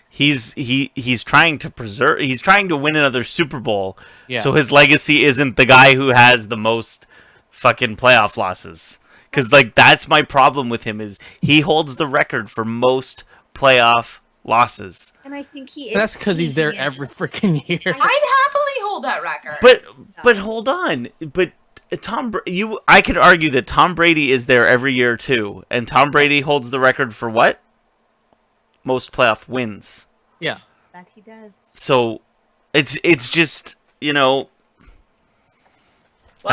He's trying to preserve. He's trying to win another Super Bowl. Yeah. So his legacy isn't the guy who has the most fucking playoff losses. Because like that's my problem with him is he holds the record for most playoff losses. And I think he is. That's because he's there changing his- every freaking year. I'd happily hold that record. But hold on. But I could argue that Tom Brady is there every year too, and Tom Brady holds the record for what? Most playoff wins. Yeah. That he does. So it's just, I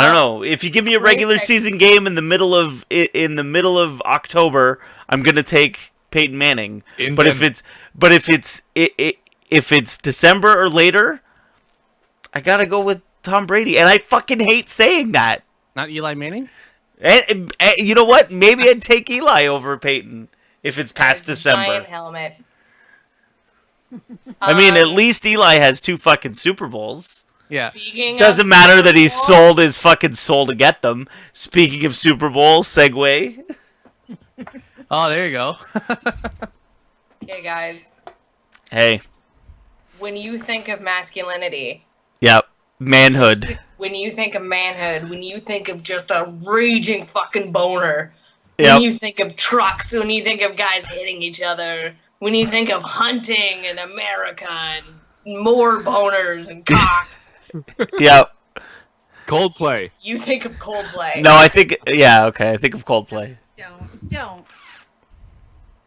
don't know. If you give me a regular season game in the middle of October, I'm gonna take Peyton Manning. But if it's December or later, I gotta go with Tom Brady, and I fucking hate saying that. Not Eli Manning? And you know what? Maybe I'd take Eli over Peyton if it's past December. Giant helmet. I mean, at least Eli has 2 fucking Super Bowls. Yeah. Speaking Doesn't of matter Super that he's Bowl, sold his fucking soul to get them. Speaking of Super Bowl, segue. Oh, there you go. Okay, guys. Hey. When you think of masculinity, Yep. Manhood. when you think of manhood, when you think of just a raging fucking boner, Yep. when you think of trucks, when you think of guys hitting each other, when you think of hunting in America and more boners and cocks, Yep. Coldplay. you think of Coldplay. No, I think... Yeah, okay. I think of Coldplay. Don't.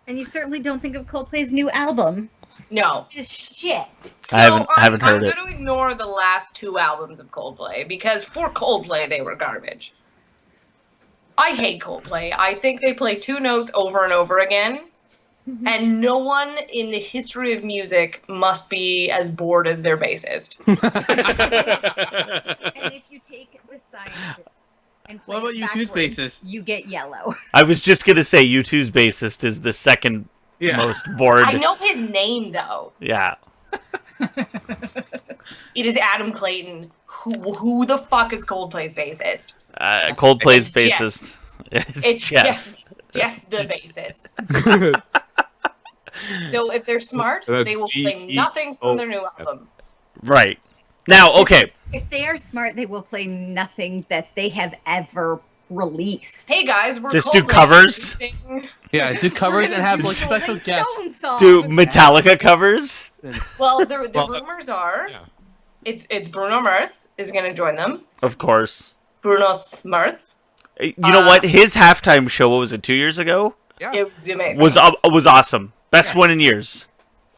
And you certainly don't think of Coldplay's new album. No. Just shit. I haven't heard it. I'm going to ignore the last 2 albums of Coldplay because for Coldplay, they were garbage. I hate Coldplay. I think they play 2 notes over and over again. And no one in the history of music must be as bored as their bassist. And if you take the science and play What about it U2's backwards, bassist? you get yellow. I was just going to say U2's bassist is the second most bored. I know his name, though. Yeah. It is Adam Clayton. Who the fuck is Coldplay's bassist? Coldplay's It's Jeff. bassist. It's Jeff. Jeff the bassist. So if they're smart, That's they will play G-E-O-F. nothing from their new album. Right. Now, okay. If they are smart, they will play nothing that they have ever released. Hey guys, we're Just do Coldplay. covers? We sing- Yeah, do covers and have like Rolling special guests. Stone song. Do Metallica covers? Well, the Well, rumors are yeah. it's Bruno Mars is going to join them. Of course. Bruno Mars. You know what? His halftime show, what was it, 2 years ago? Yeah. It was amazing. Was awesome. Best one in years.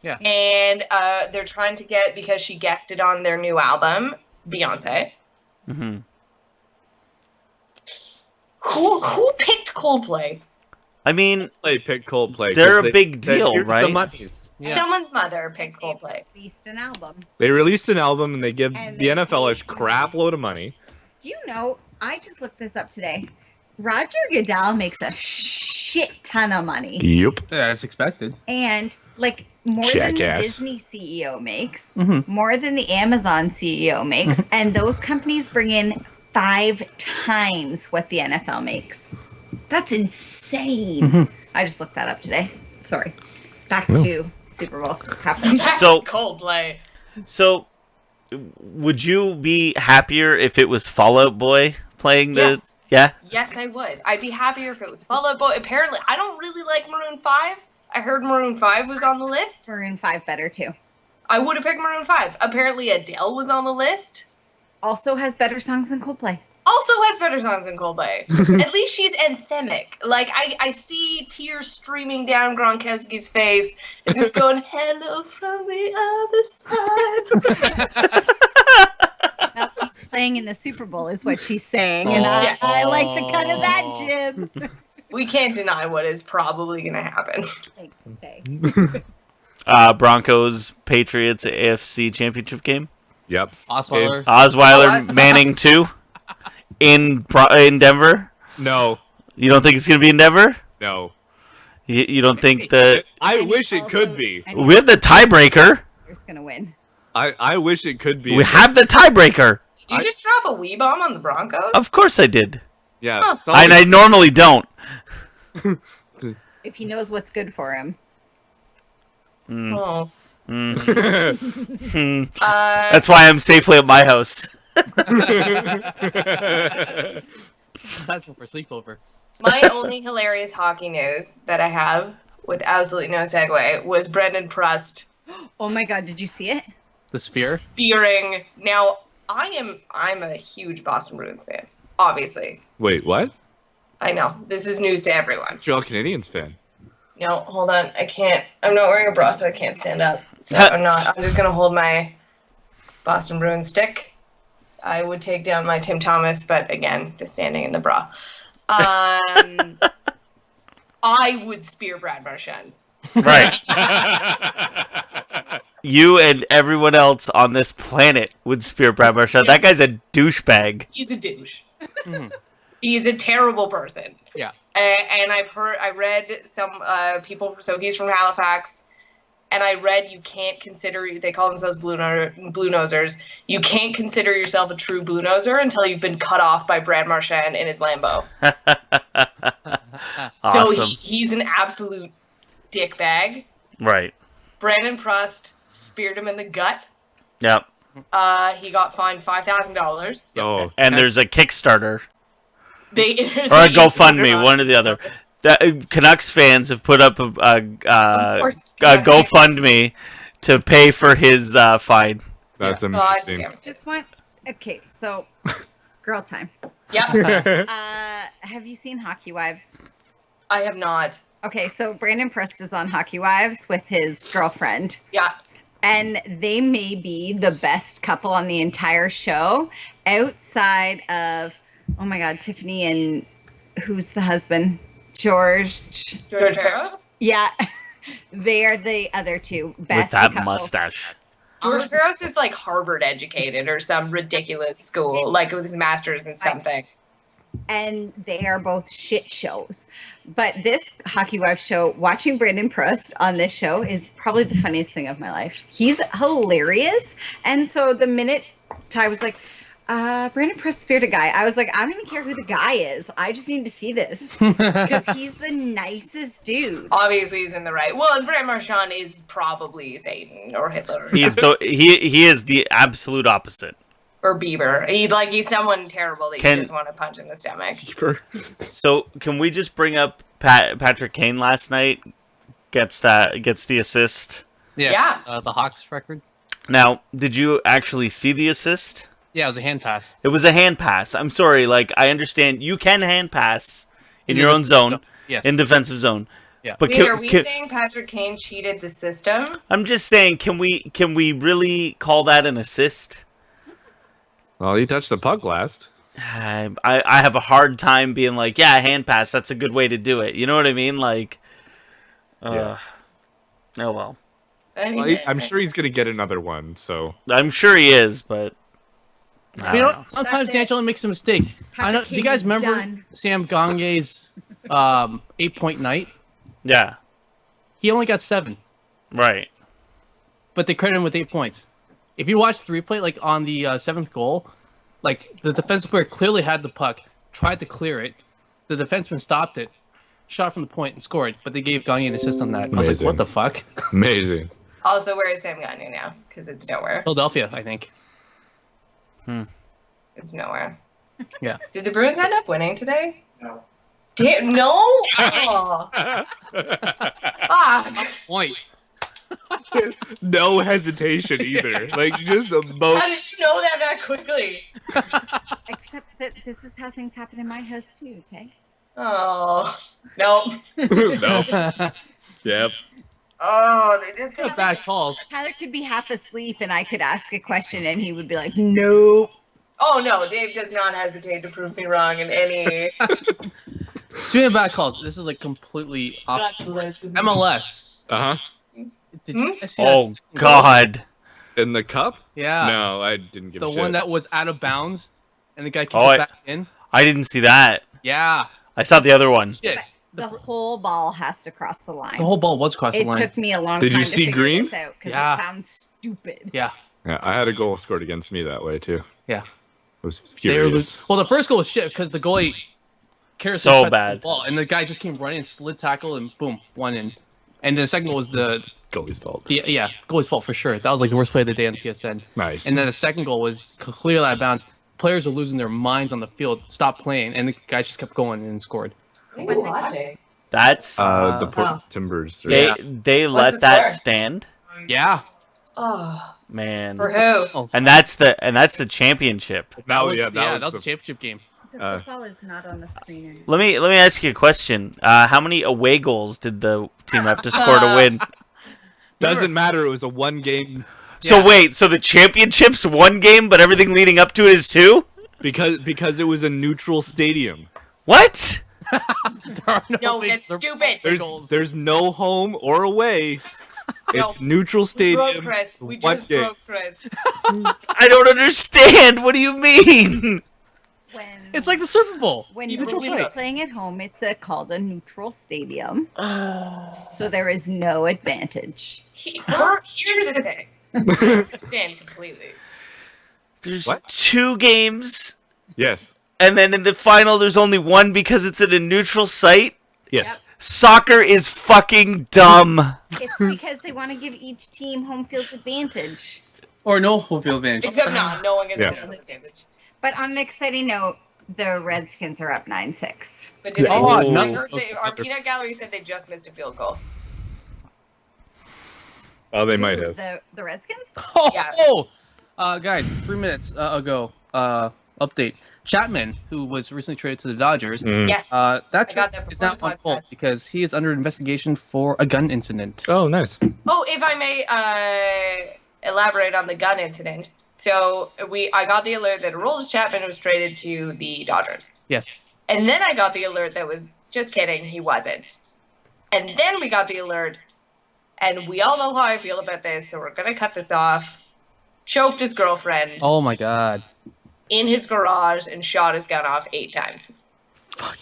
Yeah. And they're trying to get, because she guested on their new album, Beyonce. hmm Who picked Coldplay? I mean, They picked Coldplay. They're 'cause a big said, deal, "Here's right?" The monies. Yeah. Someone's mother picked Coldplay. They released an album. They released an album and they give And the they NFL a paid crap load of money. Do you know? I just looked this up today. Roger Goodell makes a shit ton of money, Yep. Yeah, that's expected. and like more than the Jackass. Disney CEO makes, Mhm. more than the Amazon CEO makes, and those companies bring in 5 times what the NFL makes. That's insane. I just looked that up today. Sorry. Back to Super Bowl. Happened. So- Coldplay. so would you be happier if it was Fall Out Boy playing the... Yes. Yeah? Yes, I would. I'd be happier if it was Fall Out Boy. Apparently, I don't really like Maroon 5. I heard Maroon 5 was on the list. Maroon 5 better too. I would have picked Maroon 5. Apparently, Adele was on the list. Also has better songs than Coldplay. Also has better songs than Coldplay. At least she's anthemic. Like, I see tears streaming down Gronkowski's face. It's just going, hello from the other side. Well, he's playing in the Super Bowl is what she's saying, and I like the cut of that, Jim. We can't deny what is probably going to happen. Thanks, Tay. Broncos, Patriots, AFC Championship game. Yep. Osweiler. Osweiler, Manning 2 in Denver. No. You don't think it's going to be in Denver? No. You don't think that... I And wish it also- could be. and We have the tiebreaker. Who's gonna win? I wish it could be. We have the tiebreaker. Did you just drop a wee bomb on the Broncos? Of course I did. Yeah. Huh. it's all And I normally don't. If he knows what's good for him. Oh. Hmm. Uh, That's why I'm safely at my house. It's time for sleepover. my only hilarious hockey news that I have, with absolutely no segue, was Brendan Prust Oh my God! Did you see it? The spear. spearing. Now, I'm a huge Boston Bruins fan, obviously. Wait, what? I know. This is news to everyone. Montreal Canadiens fan. No, hold on. I can't. I'm not wearing a bra, so I can't stand up. So I'm not. I'm just going to hold my Boston Bruins stick. I would take down my Tim Thomas, but again, the standing in the bra. I would spear Brad Marchand. Right. you and everyone else on this planet would spear Brad Marchand. That guy's a douchebag. He's a douche. Mhm. He's a terrible person. Yeah. And I read some people, so he's from Halifax, and I read you can't consider, they call themselves blue nosers, you can't consider yourself a true blue noser until you've been cut off by Brad Marchand in his Lambo. Awesome. So he's an absolute dickbag. Right. Brandon Prust speared him in the gut. Yep. He got fined $5,000. Oh, And there's a Kickstarter. They Or a GoFundMe, one or the other. Canucks fans have put up a GoFundMe to pay for his fine. that's God amazing. damn it. Just want. Okay, so girl time. Yep. Have you seen Hockey Wives? I have not. Okay, so Brandon Prust is on Hockey Wives with his girlfriend. Yeah. And they may be the best couple on the entire show outside of, oh my God, Tiffany and who's the husband? George. George Peros? Yeah, they are the other two best With that couples. mustache. George Peros is like Harvard educated or some ridiculous school, like with his master's in something. And they are both shit shows. But this Hockey Wife show, watching Brandon Prust on this show is probably the funniest thing of my life. He's hilarious. And so the minute Ty was like, Brandon Prust speared a guy, I was like, I don't even care who the guy is. I just need to see this. Because he's the nicest dude. Obviously, he's in the right. Well, and Brad Marchand is probably Satan or Hitler He is the absolute opposite. or Bieber. He's someone terrible that you just want to punch in the stomach. So can we just bring up Patrick Kane last night gets the assist? Yeah. The Hawks record. Now, did you actually see the assist? Yeah, it was a hand pass. It was a hand pass. I'm sorry, I understand you can hand pass in your own zone, Yes. in defensive zone. Yeah. But Wait, are we saying Patrick Kane cheated the system? I'm just saying, can we really call that an assist? Well, he touched the puck last. I have a hard time being like, yeah, hand pass. That's a good way to do it. You know what I mean? Yeah. Oh well. I mean, Well, I'm sure he's gonna get another one. So I'm sure he is, but I You don't know, know. sometimes That's it. D'Angelo makes a mistake. I know. Patrick Do you guys Kane is remember done. Sam Gagne's 8-point night? Yeah, He only got 7, right. but they credit him with 8 points. If you watch the replay, on the 7th goal, the defensive player clearly had the puck, tried to clear it, the defenseman stopped it, shot from the point and scored, but they gave Gagne an assist on that. I was like, Amazing. what the fuck? amazing. Also, where is Sam Gagner now? Because it's nowhere. Philadelphia, I think. It's nowhere. Yeah. Did the Bruins end up winning today? No. Damn, no? Oh. Fuck. Point. No hesitation either. Just a boat. How did you know that quickly? Except that this is how things happen in my house too, Tay. Oh. Nope. No. Yep. Oh, they just Those are bad calls. Tyler could be half asleep and I could ask a question and he would be like, nope. Oh, no. Dave does not hesitate to prove me wrong in any... Speaking of bad calls, this is completely off. MLS. Uh huh. Did you guys see that Oh second goal? God. In the cup? Yeah. No, I didn't give The a shit. one that was out of bounds, and the guy kicked Oh, it back in. I didn't see that. Yeah. I saw the other one. Shit. The whole ball has to cross the line. The whole ball was across the It line. took me a long Did time you to see figure green? this out because Yeah. it sounds stupid. Yeah. Yeah, I had a goal scored against me that way too. Yeah. I was They were furious. well, the first goal was shit because the goalie carelessly So tried to bad. the ball, and the guy just came running, slid tackle, and boom, one in. And then the second goal was Goalie's fault. goalie's fault for sure. That was the worst play of the day on TSN. Nice. And then the second goal was clearly out of bounds. Players were losing their minds on the field, stopped playing, and the guys just kept going and scored. That's the Port Oh. Timbers. they What's let the that score? stand, Yeah. Oh. man. For who? And that's the championship. That was, was that was the a championship game. The football is not on the screen anymore. Let me ask you a question. How many away goals did the team have to score to win? Doesn't matter. It was a one game So wait, so the championship's one game, but everything leading up to it is two? because it was a neutral stadium. What? There are No, big- that's there- stupid. There's goals. there's no home or away. No. It's neutral Broke stadium. Chris. We one just game. broke Chris. I don't understand. What do you mean? When It's like the Super Bowl. when Neutral Ruby's site. playing at home, it's called a neutral stadium. So there is no advantage. Here's the thing. I understand completely. There's What? 2 games, Yes. and then in the final, there's only 1 because it's at a neutral site. Yes. Yep. Soccer is fucking dumb. It's because they want to give each team home field advantage. Or no home field advantage. Except no one gets Yeah. a advantage. But on an exciting note, the Redskins are up 9-6. But did Oh, they, no. I heard our peanut gallery said they just missed a field goal. Oh, they might have. The Redskins? Oh, Yeah. guys, 3 minutes ago, update. Chapman, who was recently traded to the Dodgers, Yes. that got trade that is before now the on hold podcast. because he is under investigation for a gun incident. Oh, nice. Oh, if I may elaborate on the gun incident. So I got the alert that Aroldis Chapman was traded to the Dodgers. Yes. And then I got the alert that was just kidding, he wasn't. And then we got the alert, and we all know how I feel about this, so we're gonna cut this off. Choked his girlfriend Oh my God. in his garage and shot his gun off 8 times.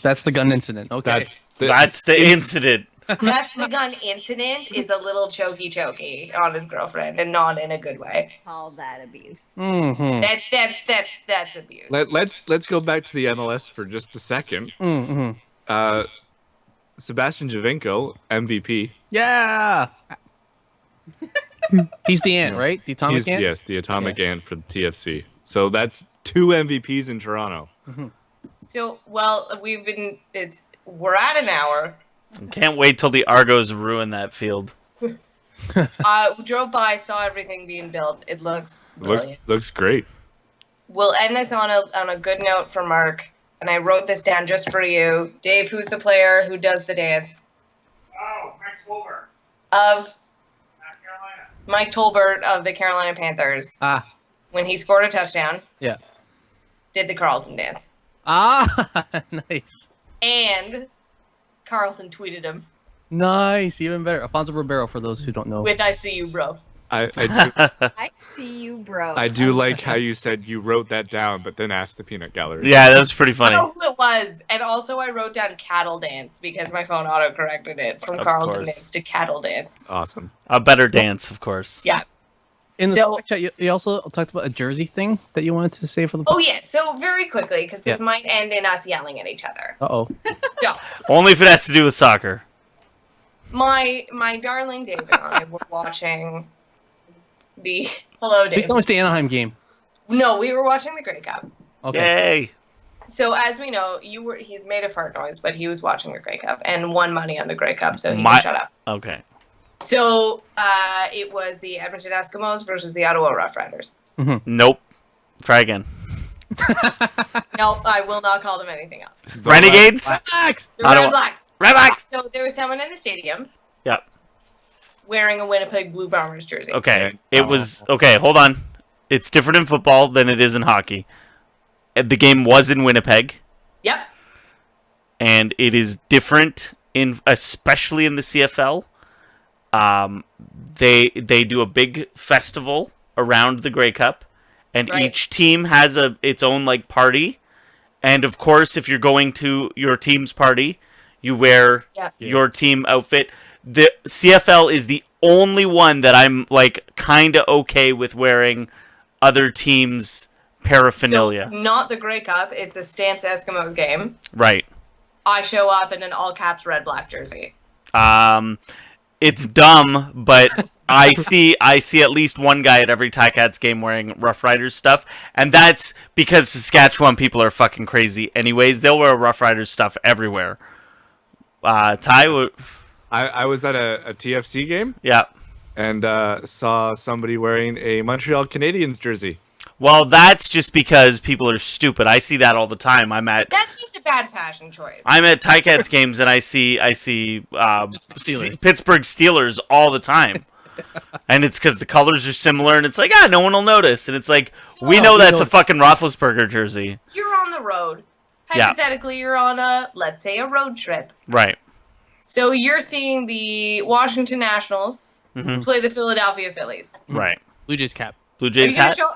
That's the gun incident. Okay. That's the incident. That's the gun incident, is a little chokey on his girlfriend, and not in a good way. Call that abuse. Mm-hmm. That's abuse. Let's go back to the MLS for just a second. Mm-hmm. Sebastian Javinko, MVP. Yeah. He's the ant, right? The atomic ant? Yes, the atomic ant for the TFC. So that's 2 MVPs in Toronto. So, well, we're at an hour. Can't wait till the Argos ruin that field. Drove by, saw everything being built. It looks brilliant. Looks great. We'll end this on a good note for Mark, and I wrote this down just for you. Dave, who's the player who does the dance? Oh, Max Wilber, Of North Carolina. Mike Tolbert of the Carolina Panthers. Ah. When he scored a touchdown, Yeah. did the Carlton dance. Ah, nice. And Carlton tweeted him Nice. Even better. Alfonso Ribeiro, for those who don't know. with "I see you, bro." I I see you, bro. do like how you said you wrote that down, but then asked the peanut gallery. Yeah, that was pretty I funny. know who it was, and also I wrote down "cattle dance" because my phone auto corrected it from Of Carlton course. dance to cattle dance. Awesome. A better dance, of course. Yeah. In the So- Slack chat, you also talked about a jersey thing that you wanted to say for the. Oh yeah. So very quickly, because this Yeah. might end in us yelling at each other. Uh-oh. So Only if it has to do with soccer. my darling David and I were watching the hello Dave. Please don't miss the Anaheim game. No, we were watching the Grey Cup. Okay. Yay! So as we know, he's made a fart noise, but he was watching the Grey Cup and won money on the Grey Cup, so he My- can shut up. Okay. So it was the Edmonton Eskimos versus the Ottawa Rough Riders. Nope. Try again. No, I will not call them anything else. Renegades? Relax. The Ottawa. Red Blacks. Redbacks! So there was someone in the stadium Yep. wearing a Winnipeg Blue Bombers jersey. Okay. It was... Okay, hold on. It's different in football than it is in hockey. The game was in Winnipeg, Yep. and it is different especially in the CFL. They do a big festival around the Grey Cup, and Right. each team has its own like party. And of course, if you're going to your team's party, you wear Yeah. your team outfit. The CFL is the only one that I'm like kind of okay with wearing other teams' paraphernalia. So not the Grey Cup. It's a Stance Eskimos game. Right. I show up in an all caps red black jersey. It's dumb, but I see at least one guy at every Ticats game wearing Rough Riders stuff, and that's because Saskatchewan people are fucking crazy. Anyways, they'll wear Rough Riders stuff everywhere. Ty, I was at a TFC game yeah. and saw somebody wearing a Montreal Canadiens jersey. Well, that's just because people are stupid. I see that all the time. I'm at That's just a bad fashion choice. Ticats games and I see Steelers. Pittsburgh Steelers all the time. And it's because the colors are similar, and it's like, no one will notice. And it's like, we know we that's know- a fucking Roethlisberger jersey. You're on the road. Yeah. Hypothetically, you're on let's say, a road trip. Right. So you're seeing the Washington Nationals Mhm. play the Philadelphia Phillies. Right. Blue Jays cap. Blue Are you Jays gonna hat. show?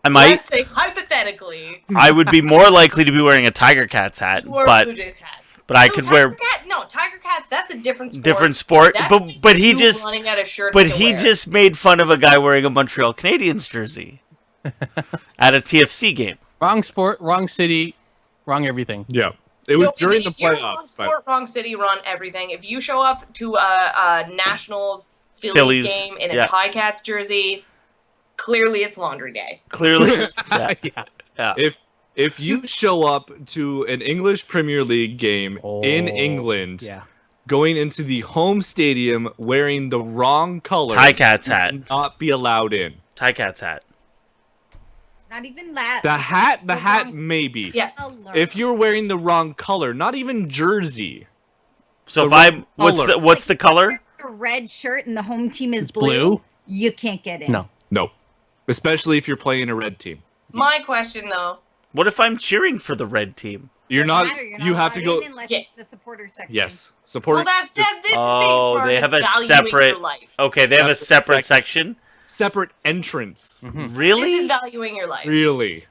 I might. Let's say hypothetically, I would be more likely to be wearing a Tiger Cats hat, you wore a but Blue Jays hat. I No, could Tiger wear Cat, no, Tiger Cats. That's a different sport. different sport. That's But he you just running out of shirts but to he wear. just made fun of a guy wearing a Montreal Canadiens jersey at a TFC game. Wrong sport, wrong city, wrong everything. Yeah. It was So during the if you're wrong playoffs, but sport, wrong city, wrong everything. If you show up to a Nationals Phillies, game in a yeah. Ticats jersey, clearly it's laundry day. Clearly, yeah. Yeah. if you show up to an English Premier League game in Oh, England, Yeah. going into the home stadium wearing the wrong color, Ticats you hat. will not be allowed in. Ticats hat. Not even that. The hat, The wrong maybe. Yeah. color. If you're wearing the wrong color, not even jersey. So The if wrong what's color. the color? a red shirt and the home team is It's blue? you can't get in. No. No. Especially if you're playing a red team. My question though, What if I'm cheering for the red team? You're Doesn't not. matter, you're You not have to allowed go. in unless Yeah. you're the supporter section. Yes. Support. well, that's just this is being Oh, smart they and have a valuing separate- your life. Okay, they have a Separate separate section. separate entrance. This is Really? valuing your life. Really.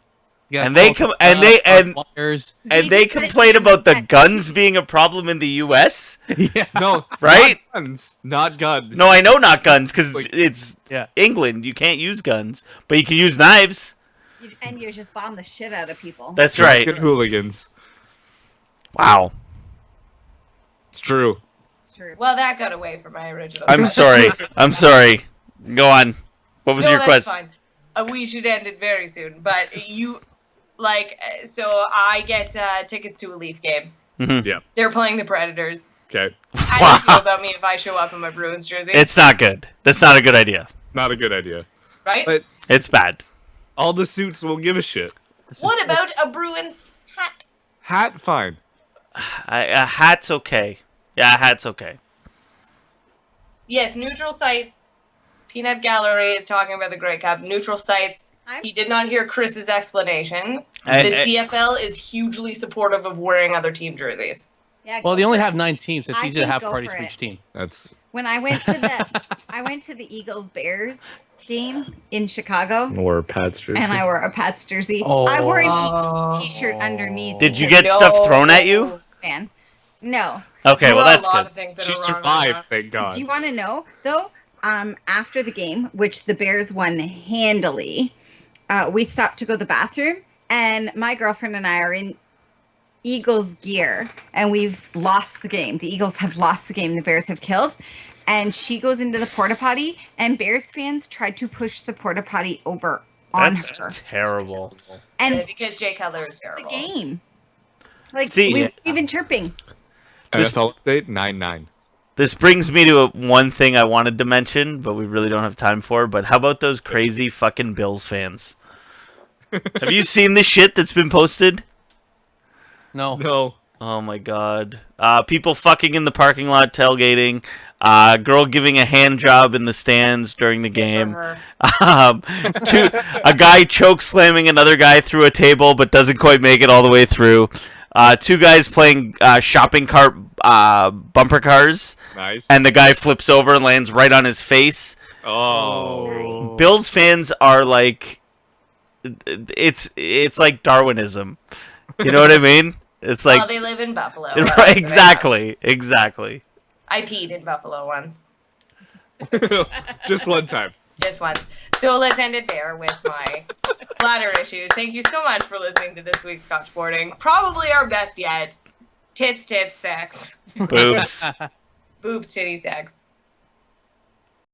Yeah, And they culture come- and stuff, they- and- wires. And they complain about the guns being a problem in the U.S. Yeah. No. Right? Not guns. Not guns. No, I know not guns because Like- it's Yeah. England. You can't use guns, but you can use knives. And you just bomb the shit out of people. That's right. Drunken hooligans. Wow. It's true. It's true. Well, that got away from my original. I'm sorry. I'm sorry. Go on. What was no, your that's question? fine. We should end it very soon. But you, so I get tickets to a Leaf game. Mhm. Yeah. They're playing the Predators. Okay. How do you feel about me if I show up in my Bruins jersey? It's not good. That's not a good idea. Not a good idea. right. But It's bad. all the suits won't give a shit. What about a Bruins hat? Hat, fine. A hat's okay. Yeah, a hat's okay. Yes, neutral sites. Peanut Gallery is talking about the Grey Cup. Neutral sites. He did not hear Chris's explanation. The CFL is hugely supportive of wearing other team jerseys. Yeah. Well, go they only for have it. 9 teams. It's I easy to think have go parties for for it. each team. That's When I went to the Eagles Bears game in Chicago, or Pat's jersey. and I wore a Pats jersey. Oh. I wore an Eagles t-shirt underneath. Did you because get stuff thrown at you? fan. No. Okay, There well are a that's lot good. of things that She are wrong on survived, that. thank God. Do you want to know though? After the game, which the Bears won handily, we stopped to go to the bathroom, and my girlfriend and I are in Eagles gear, and we've lost the game. The Eagles have lost the game. The Bears have killed. And she goes into the porta potty, and Bears fans tried to push the porta potty over on That's her. terrible. And Yeah, because Jay Cutler is the terrible. game. Like See- we weren't even chirping. NFL update 9-9. This brings me to one thing I wanted to mention, but we really don't have time for. But how about those crazy fucking Bills fans? Have you seen the shit that's been posted? No. No. Oh my god. People fucking in the parking lot tailgating. Girl giving a hand job in the stands during the game. For her. A guy choke slamming another guy through a table but doesn't quite make it all the way through. 2 guys playing shopping cart bumper cars, Nice. and the guy flips over and lands right on his face. Oh. Bills fans are like, it's like Darwinism. You know what I mean? It's like Well, they live in Buffalo. right, exactly. I peed in Buffalo once. Just one time. Just once. So let's end it there with my bladder issues. Thank you so much for listening to this week's Scotch Sporting. Probably our best yet. Tits, sex. Boobs. Boobs, titty, sex.